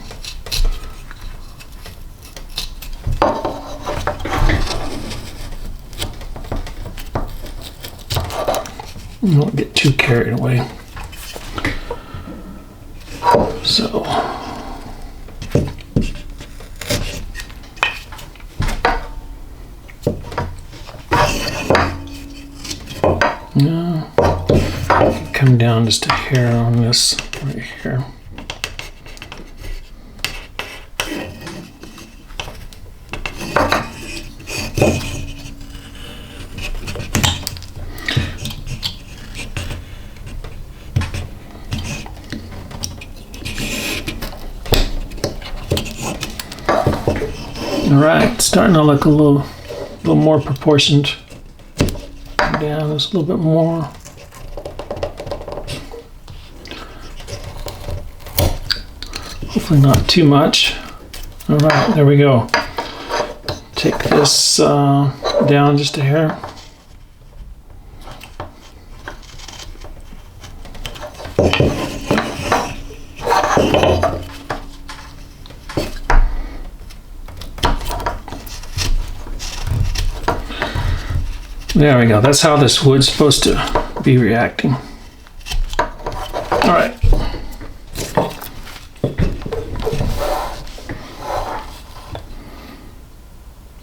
Don't get too carried away. So yeah, come down just a hair on this right here. All right, it's starting to look a little more proportioned. Down just a little bit more. Hopefully not too much. All right, there we go. Take this down just a hair. There we go. That's how this wood's supposed to be reacting. All right.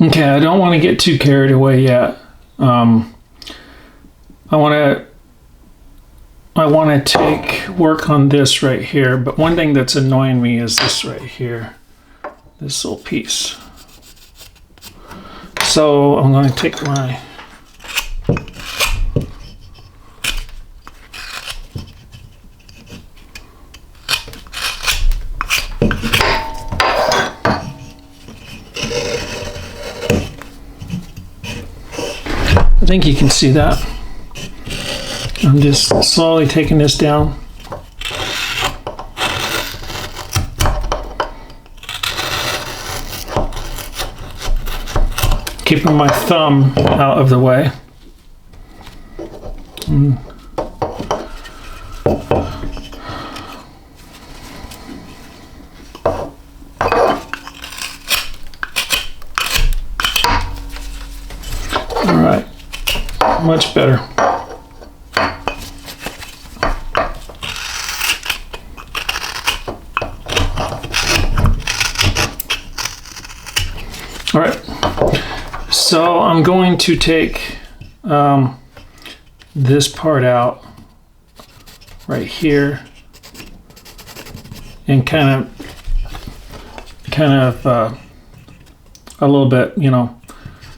Okay, I don't want to get too carried away yet. I want to take work on this right here, but one thing that's annoying me is this right here, this little piece. So I'm going to take my I think you can see that. I'm just slowly taking this down. Keeping my thumb out of the way. All right. Much better. All right, so I'm going to take this part out right here and kind of a little bit,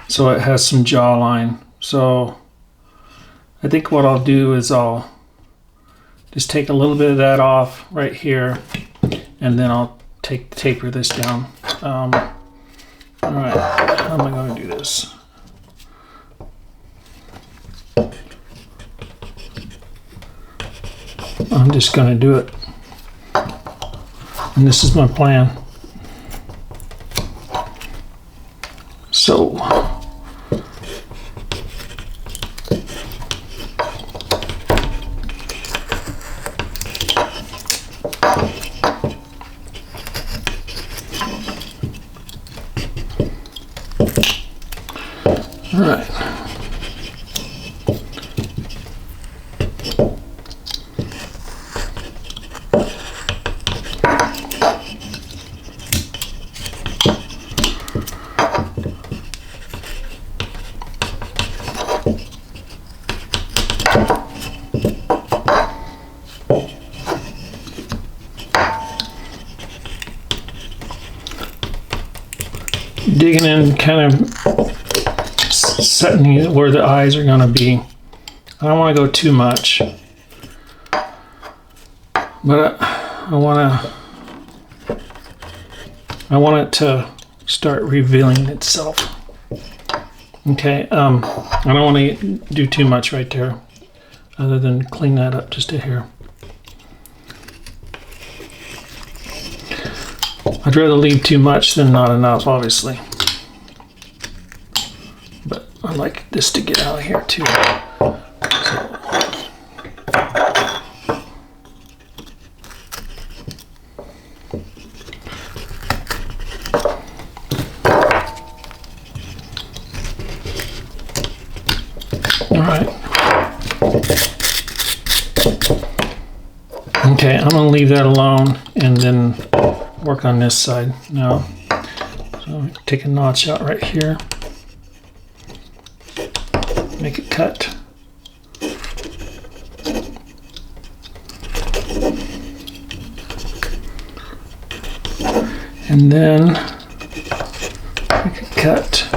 so it has some jawline. So I think what I'll do is I'll just take a little bit of that off right here, and then I'll taper this down. All right, how am I going to do this? I'm just going to do it, and this is my plan. So all right. Digging in, kind of setting where the eyes are going to be. I don't want to go too much, but I want it to start revealing itself. Okay, I don't want to do too much right there, other than clean that up just a hair. I'd rather leave too much than not enough, obviously. But I'd like this to get out of here too. So. All right. Okay, I'm gonna leave that alone and then work on this side now. So take a notch out right here. Make it cut. And then make it cut.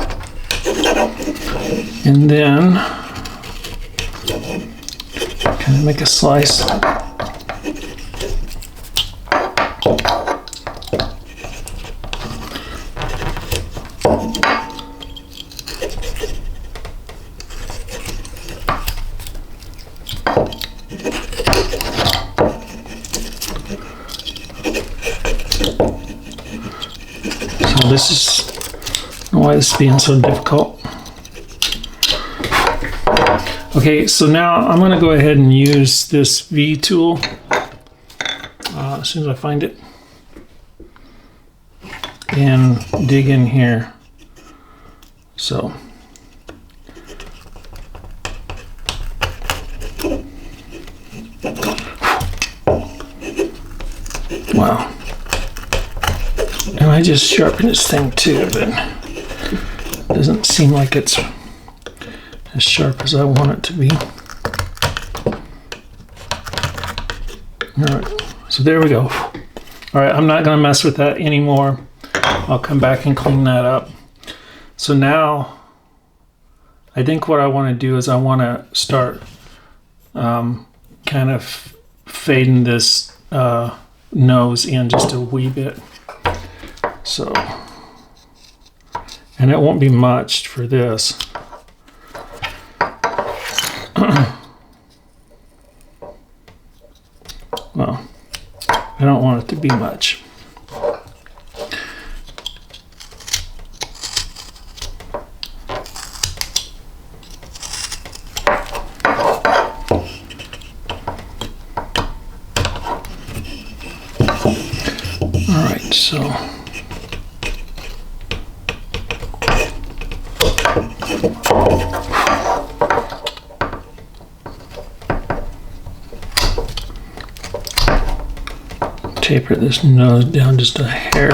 And then kind of make a slice. So this is, I don't know why this is being so difficult. Okay, so now I'm going to go ahead and use this V tool as soon as I find it and dig in here. So wow, and I just sharpened this thing too, but it doesn't seem like it's as sharp as I want it to be. All right, so there we go. All right, I'm not gonna mess with that anymore. I'll come back and clean that up. So now, I think what I wanna do is I wanna start kind of fading this nose in just a wee bit. So, and it won't be much for this. Well, I don't want it to be much. All right, so taper this nose down just a hair.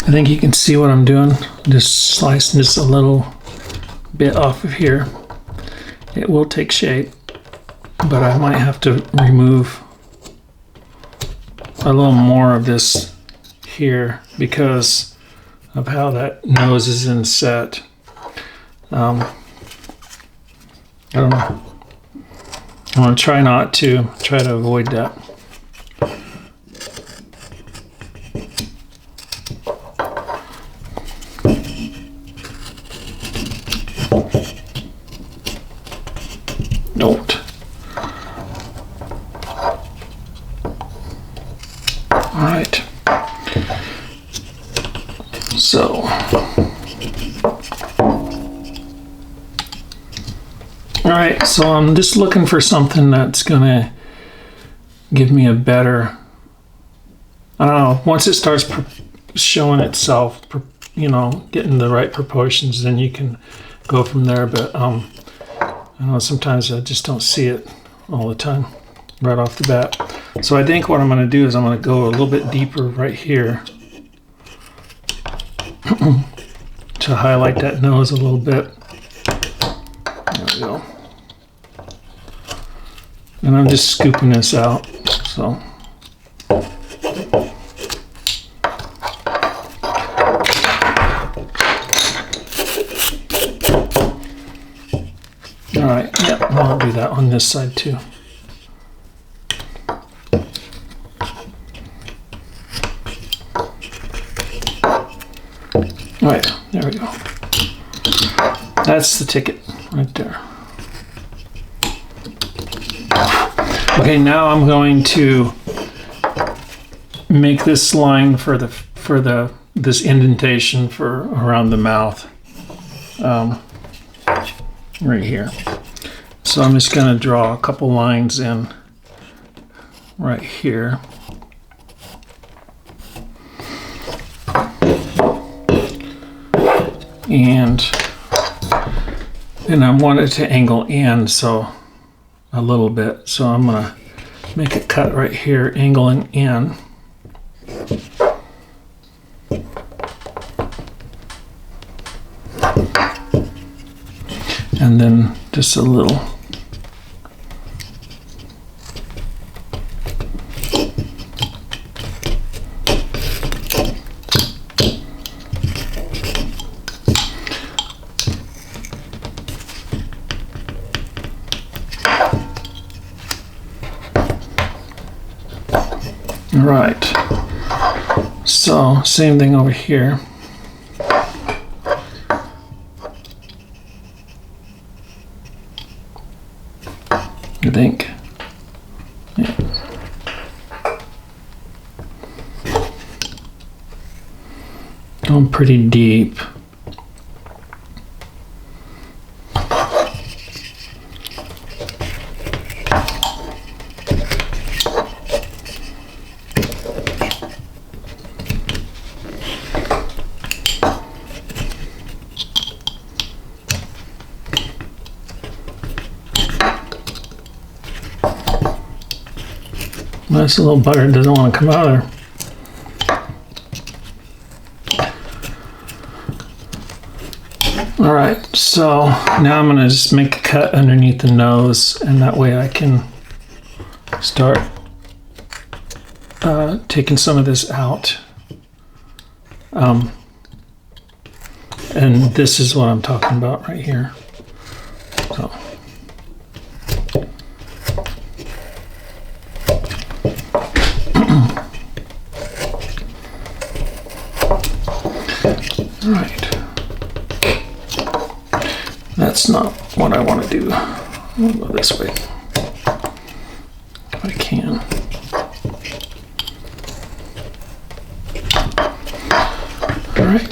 I think you can see what I'm doing. Just slicing this a little bit off of here. It will take shape, but I might have to remove a little more of this here because of how that nose is inset. I don't know. I'm gonna try to avoid that. Don't. All right. So, all right, so I'm just looking for something that's gonna give me a better, I don't know, once it starts showing itself, you know, getting the right proportions, then you can go from there. But I know sometimes I just don't see it all the time right off the bat. So I think what I'm gonna do is I'm gonna go a little bit deeper right here to highlight that nose a little bit. There we go. And I'm just scooping this out. So. All right, yeah, I'll do that on this side too. Right, there we go. That's the ticket right there. Okay, now I'm going to make this line for this indentation for around the mouth, right here. So I'm just going to draw a couple lines in right here. And I want it to angle in so a little bit. So I'm going to make a cut right here, angling in. And then just a little. All right. So same thing over here. I think. Yeah. Going pretty deep. This little bugger doesn't want to come out of there. All right, so now I'm going to just make a cut underneath the nose, and that way I can start taking some of this out. And this is what I'm talking about right here. So. Right. That's not what I want to do. I'll go this way. If I can. All right.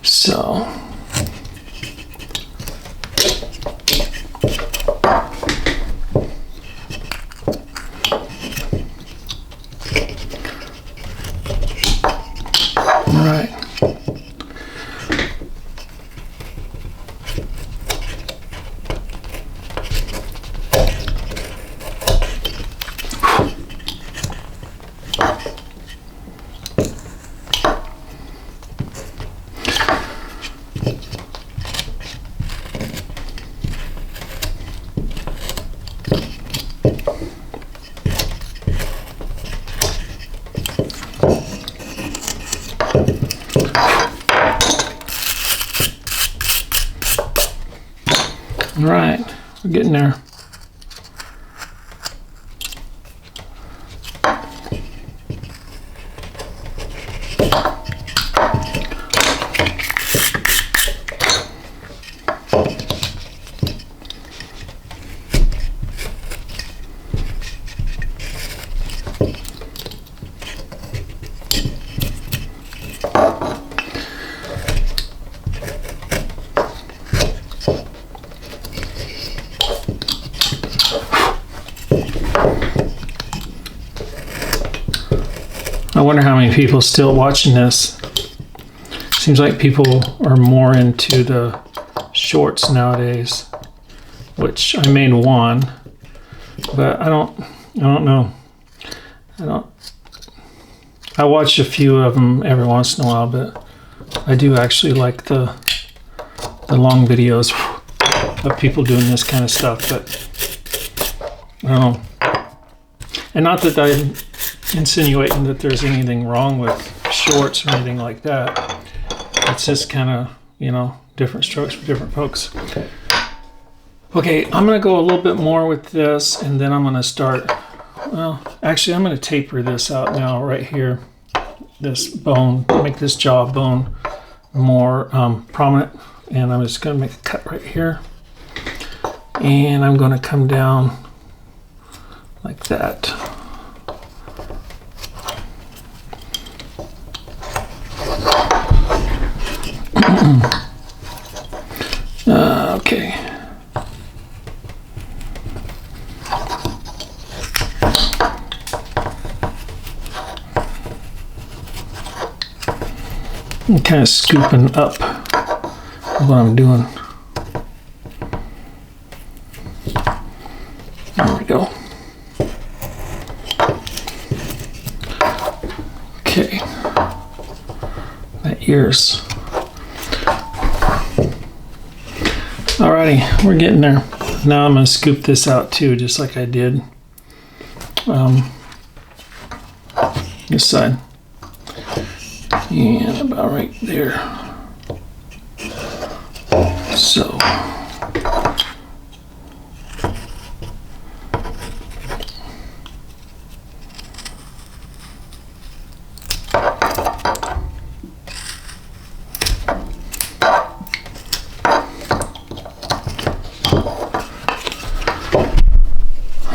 So. Right. All right, we're getting there. I wonder how many people still watching this. Seems like people are more into the shorts nowadays, which I made one, but I don't know. I watch a few of them every once in a while, but I do actually like the long videos of people doing this kind of stuff, but I don't know. And not that I'm insinuating that there's anything wrong with shorts or anything like that. It's just kind of, different strokes for different folks. Okay, I'm gonna go a little bit more with this, and then I'm gonna start, well, actually I'm gonna taper this out now right here. This bone, make this jaw bone more prominent. And I'm just gonna make a cut right here. And I'm gonna come down like that. Okay. I'm kind of scooping up what I'm doing. There we go. Okay. That ears. Alrighty, we're getting there. Now I'm going to scoop this out too, just like I did this side. And about right there. So.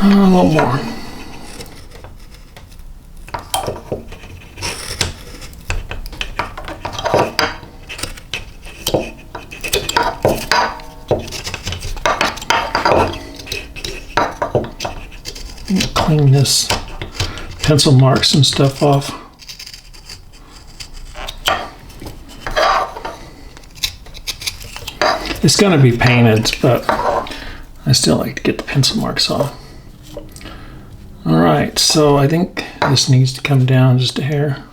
A little more. Clean this pencil marks and stuff off. It's going to be painted, but I still like to get the pencil marks off. Alright, so I think this needs to come down just a hair.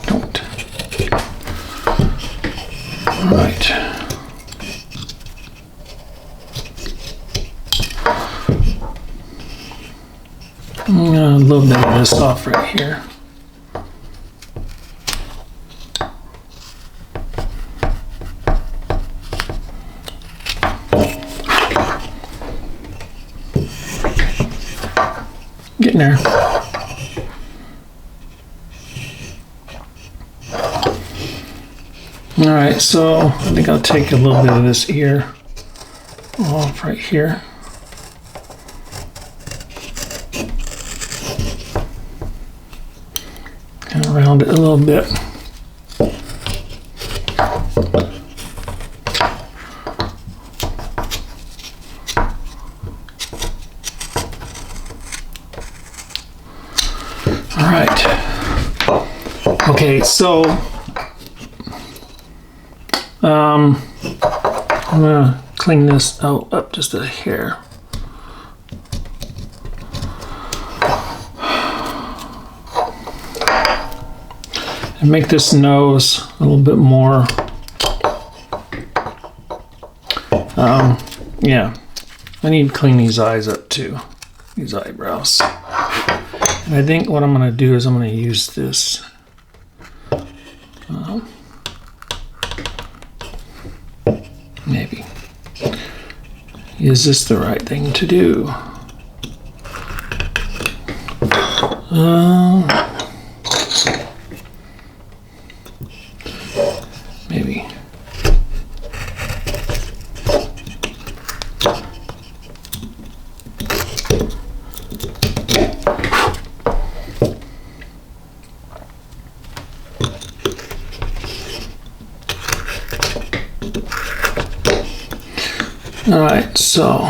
Don't. Alright. A little bit of this off right here. Getting there. Alright, so I think I'll take a little bit of this ear off right here. Kind of round it a little bit. Alright. Okay, so I'm gonna clean this out up just a hair. And make this nose a little bit more yeah, I need to clean these eyes up too, these eyebrows. And I think what I'm going to do is I'm going to use this maybe. Is this the right thing to do? Maybe. All right, so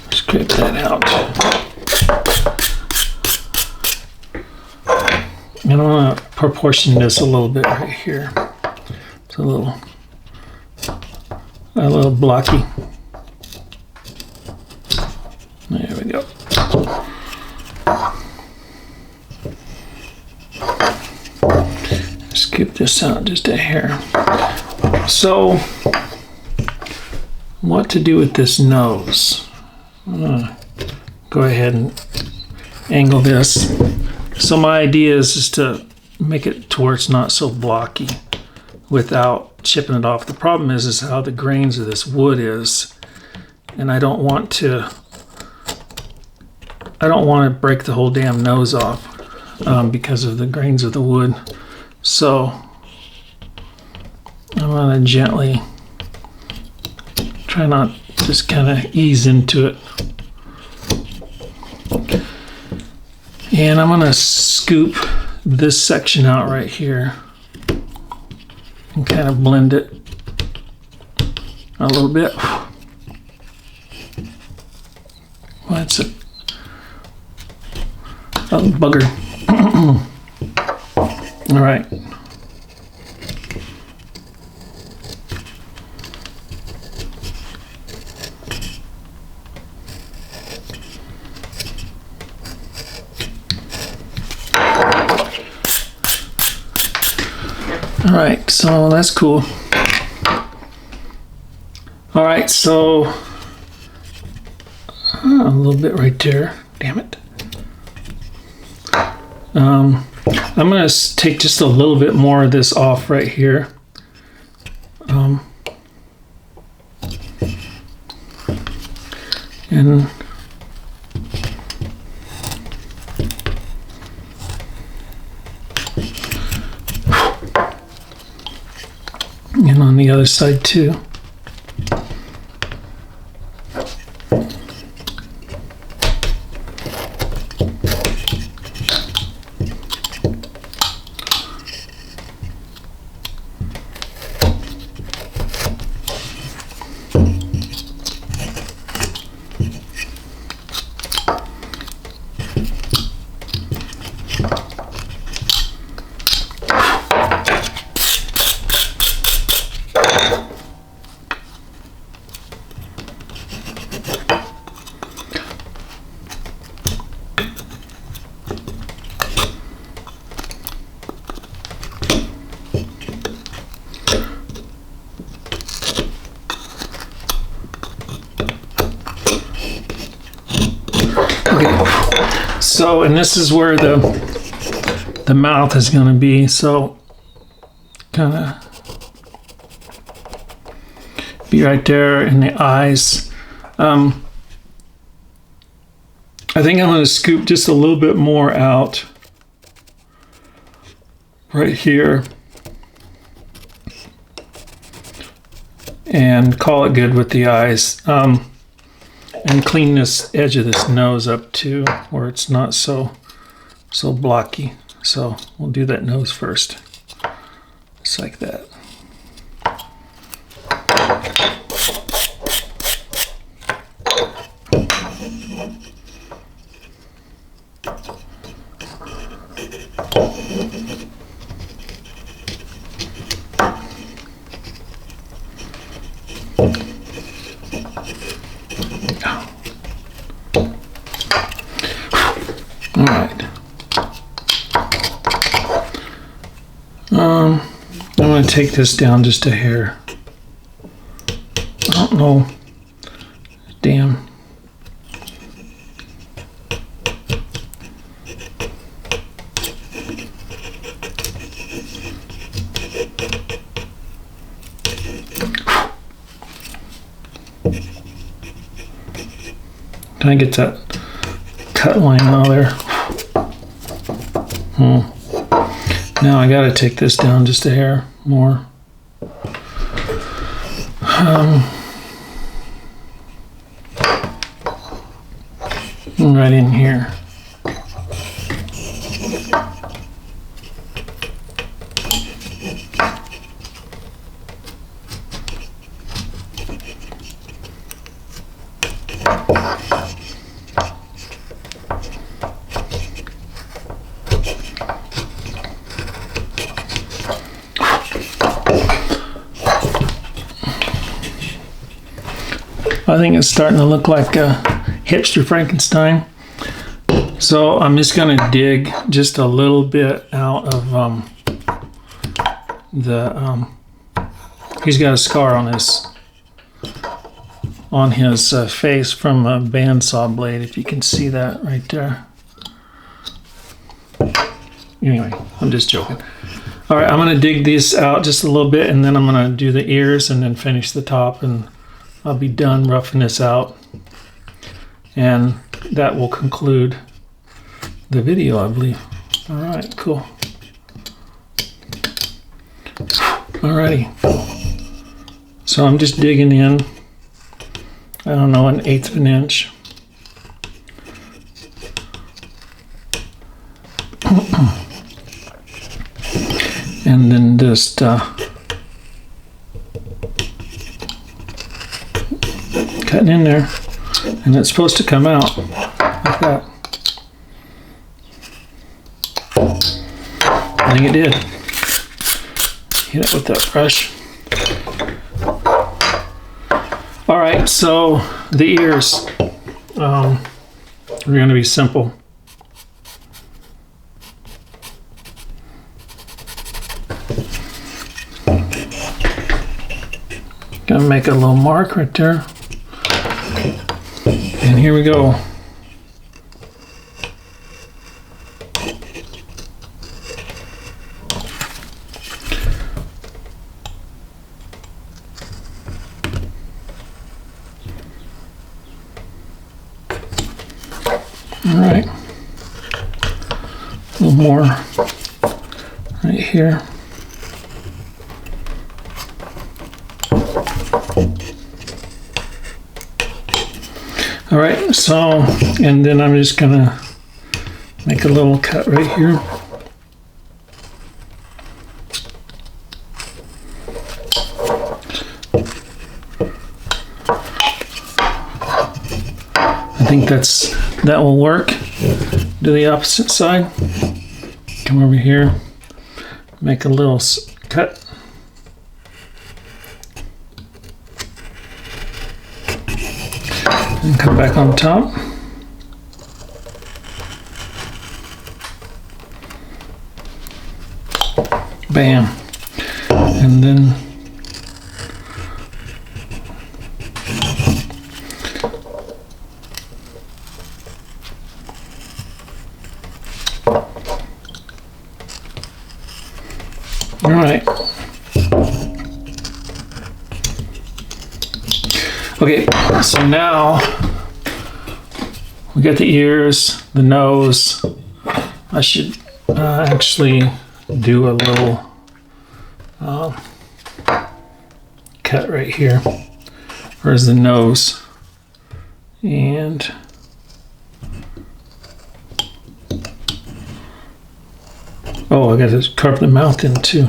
scrape that out. And I'm going to proportion this a little bit right here. It's a little blocky. There we go. Scoop this out just a hair. So, what to do with this nose? I'm gonna go ahead and angle this So my idea is just to make it to where it's not so blocky without chipping it off. The problem is how the grains of this wood is, and I don't want to break the whole damn nose off because of the grains of the wood. So I'm gonna gently try not just kind of ease into it. And I'm gonna scoop this section out right here and kind of blend it a little bit. Well, that's a bugger. All right. All right, so that's cool. All right, so a little bit right there. Damn it. I'm gonna take just a little bit more of this off right here. And on the other side too. So, and this is where the mouth is going to be. So, kind of be right there in the eyes. I think I'm going to scoop just a little bit more out right here and call it good with the eyes. And clean this edge of this nose up too, where it's not so blocky. So we'll do that nose first, just like that. All right. I'm going to take this down just a hair. I don't know. Damn. Can I get that cut line out of there? Now I gotta take this down just a hair more. Right in here. I think it's starting to look like a Hipster Frankenstein. So I'm just going to dig just a little bit out of he's got a scar on his face from a bandsaw blade, if you can see that right there. Anyway, I'm just joking. All right, I'm gonna dig these out just a little bit, and then I'm gonna do the ears and then finish the top, and I'll be done roughing this out. And that will conclude the video, I believe. All right, cool. Alrighty. So I'm just digging in, I don't know, 1/8 of an inch. And then just cutting in there, and it's supposed to come out like that. I think it did. Hit it with that brush. All right, so the ears are going to be simple. Gonna make a little mark right there. And here we go. All right. A little more right here. All right, so, and then I'm just gonna make a little cut right here. I think that will work. Do the opposite side. Come over here, make a little cut. And come back on top. Bam. And then all right. Okay, so now we got the ears, the nose. I should actually do a little cut right here. Where's the nose? And oh, I got to carve the mouth in too.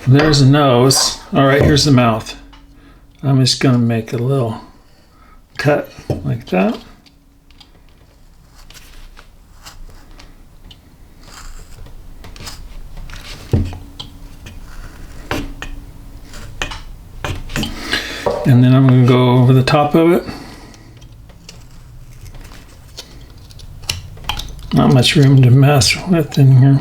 There's the nose. All right, here's the mouth. I'm just going to make a little cut like that. And then I'm going to go over the top of it. Not much room to mess with in here.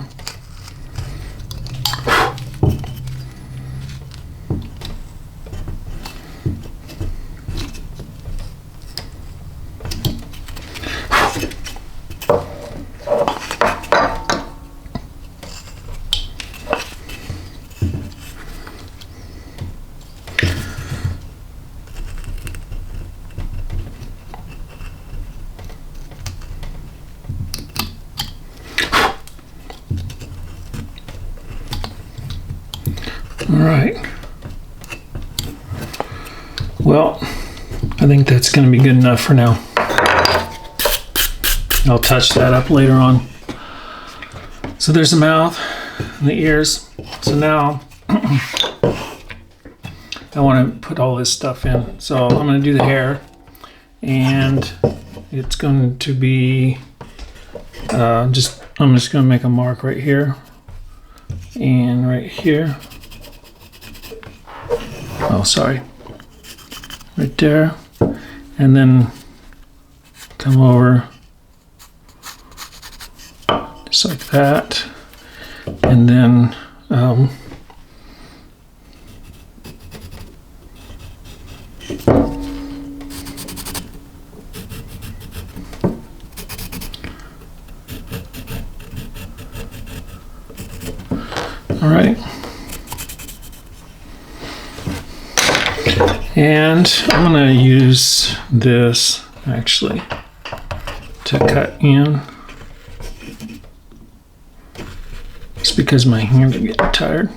All right. Well, I think that's going to be good enough for now. I'll touch that up later on. So there's the mouth and the ears. So now I want to put all this stuff in. So I'm going to do the hair, and it's going to be I'm just going to make a mark right here and right here. Oh, sorry. Right there. And then come over just like that. And then right. And I'm going to use this actually to cut in. It's because my hands are getting tired.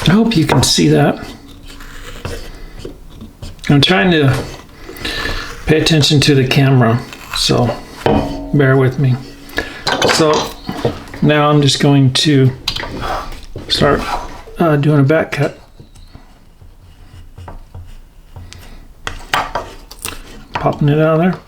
I hope you can see that. I'm trying to pay attention to the camera, so bear with me. So now I'm just going to start doing a back cut. Popping it out of there.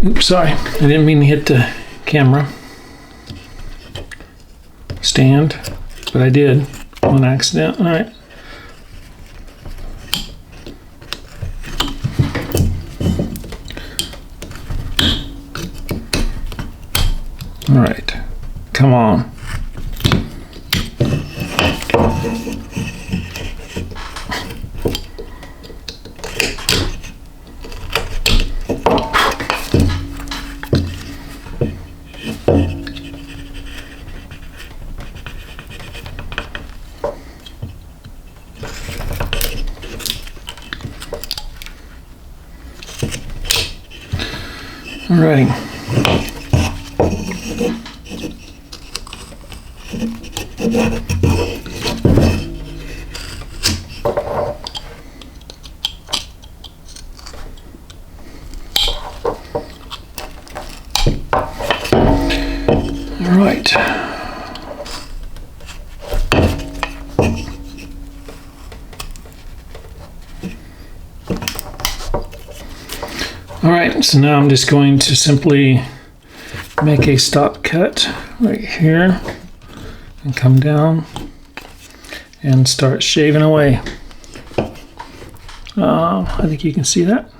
Oops, sorry. I didn't mean to hit the camera stand, but I did on accident. All right. All right. Come on. All right. All right. All right, so now I'm just going to simply make a stop cut right here and come down and start shaving away. I think you can see that.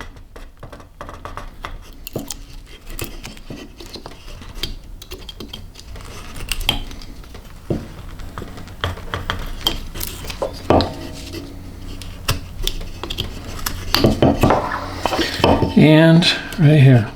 And right here.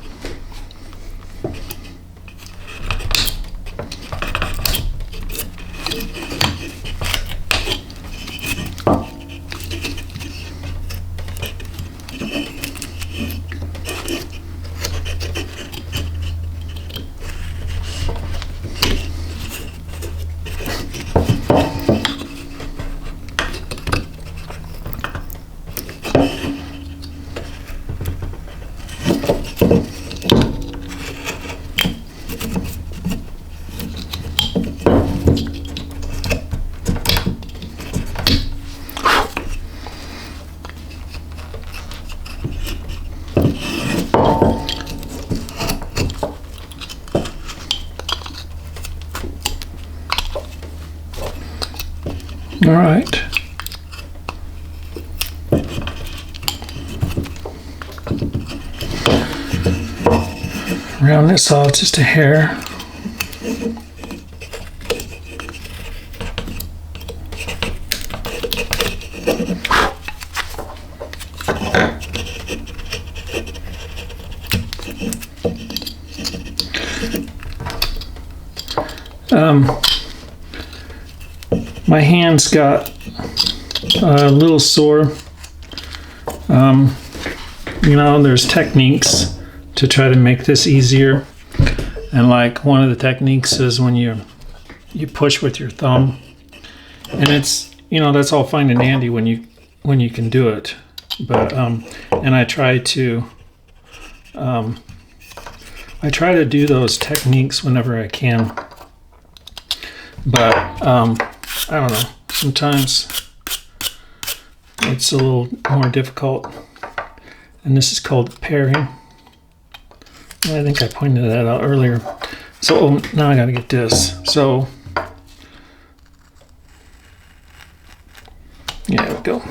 All right. Round this off just a hair. My hands got a little sore. You know, there's techniques to try to make this easier. And like one of the techniques is when you push with your thumb. And it's, you know, that's all fine and dandy when you can do it. But and I try to do those techniques whenever I can. But I don't know. Sometimes it's a little more difficult. And this is called pairing. I think I pointed that out earlier. So now I gotta get this. So yeah, there we go.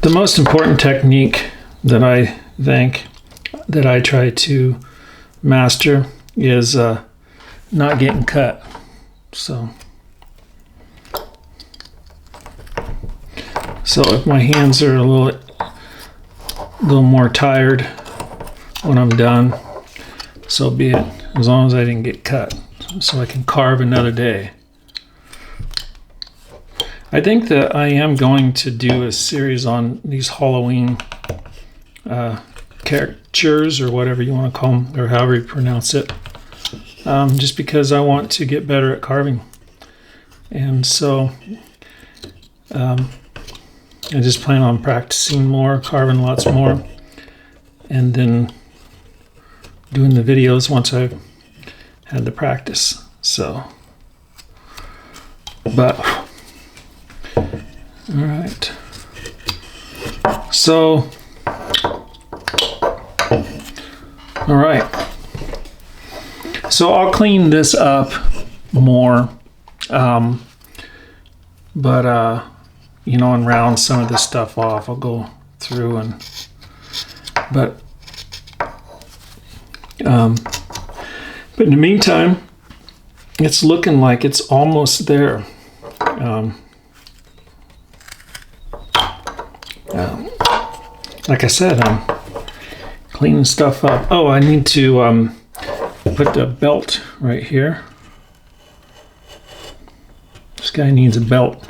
The most important technique that I think that I try to master is not getting cut. So if my hands are a little more tired when I'm done, so be it, as long as I didn't get cut, so I can carve another day. I think that I am going to do a series on these Halloween caricatures, or whatever you want to call them, or however you pronounce it, just because I want to get better at carving. And so I just plan on practicing more, carving lots more, and then doing the videos once I've had the practice. So, but all right. So, all right. So I'll clean this up more, but you know, and round some of this stuff off. I'll go through but in the meantime, it's looking like it's almost there. Like I said, I'm cleaning stuff up. Oh, I need to put the belt right here. This guy needs a belt.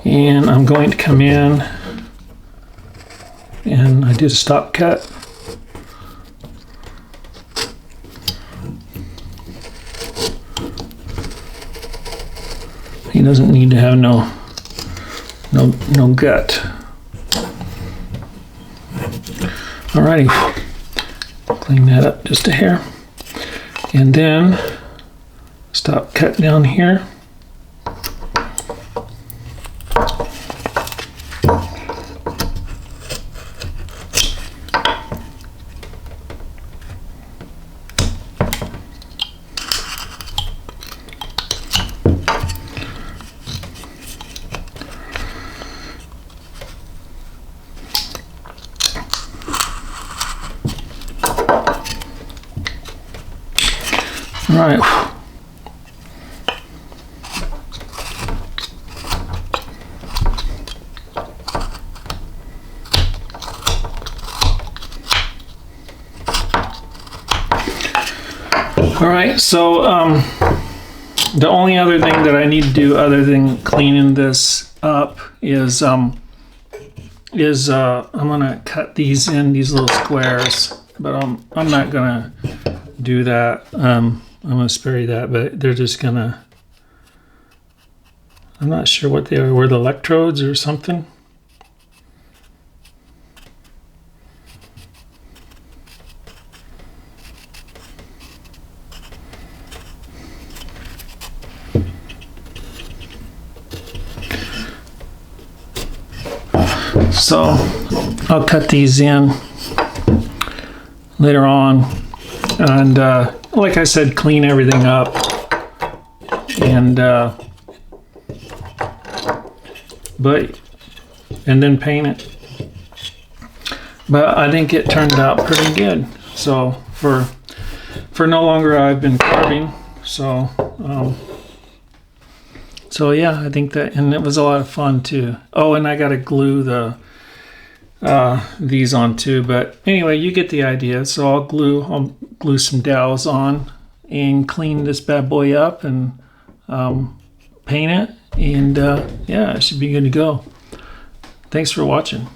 And I'm going to come in, and I did a stop cut. He doesn't need to have no gut. Alrighty, clean that up just a hair, and then stop cut down here. All right. All right, so the only other thing that I need to do other than cleaning this up is I'm gonna cut these in these little squares, but I'm not gonna do that. I'm gonna spare you that, but they're just gonna, I'm not sure what they are. Were the electrodes or something? So I'll cut these in later on, and like I said, clean everything up, and then paint it. But I think it turned out pretty good. So for no longer I've been carving, so yeah, I think that, and it was a lot of fun too. Oh, and I got to glue these on too, but anyway, you get the idea. So I'll glue some dowels on and clean this bad boy up and paint it, and yeah, it should be good to go. Thanks for watching.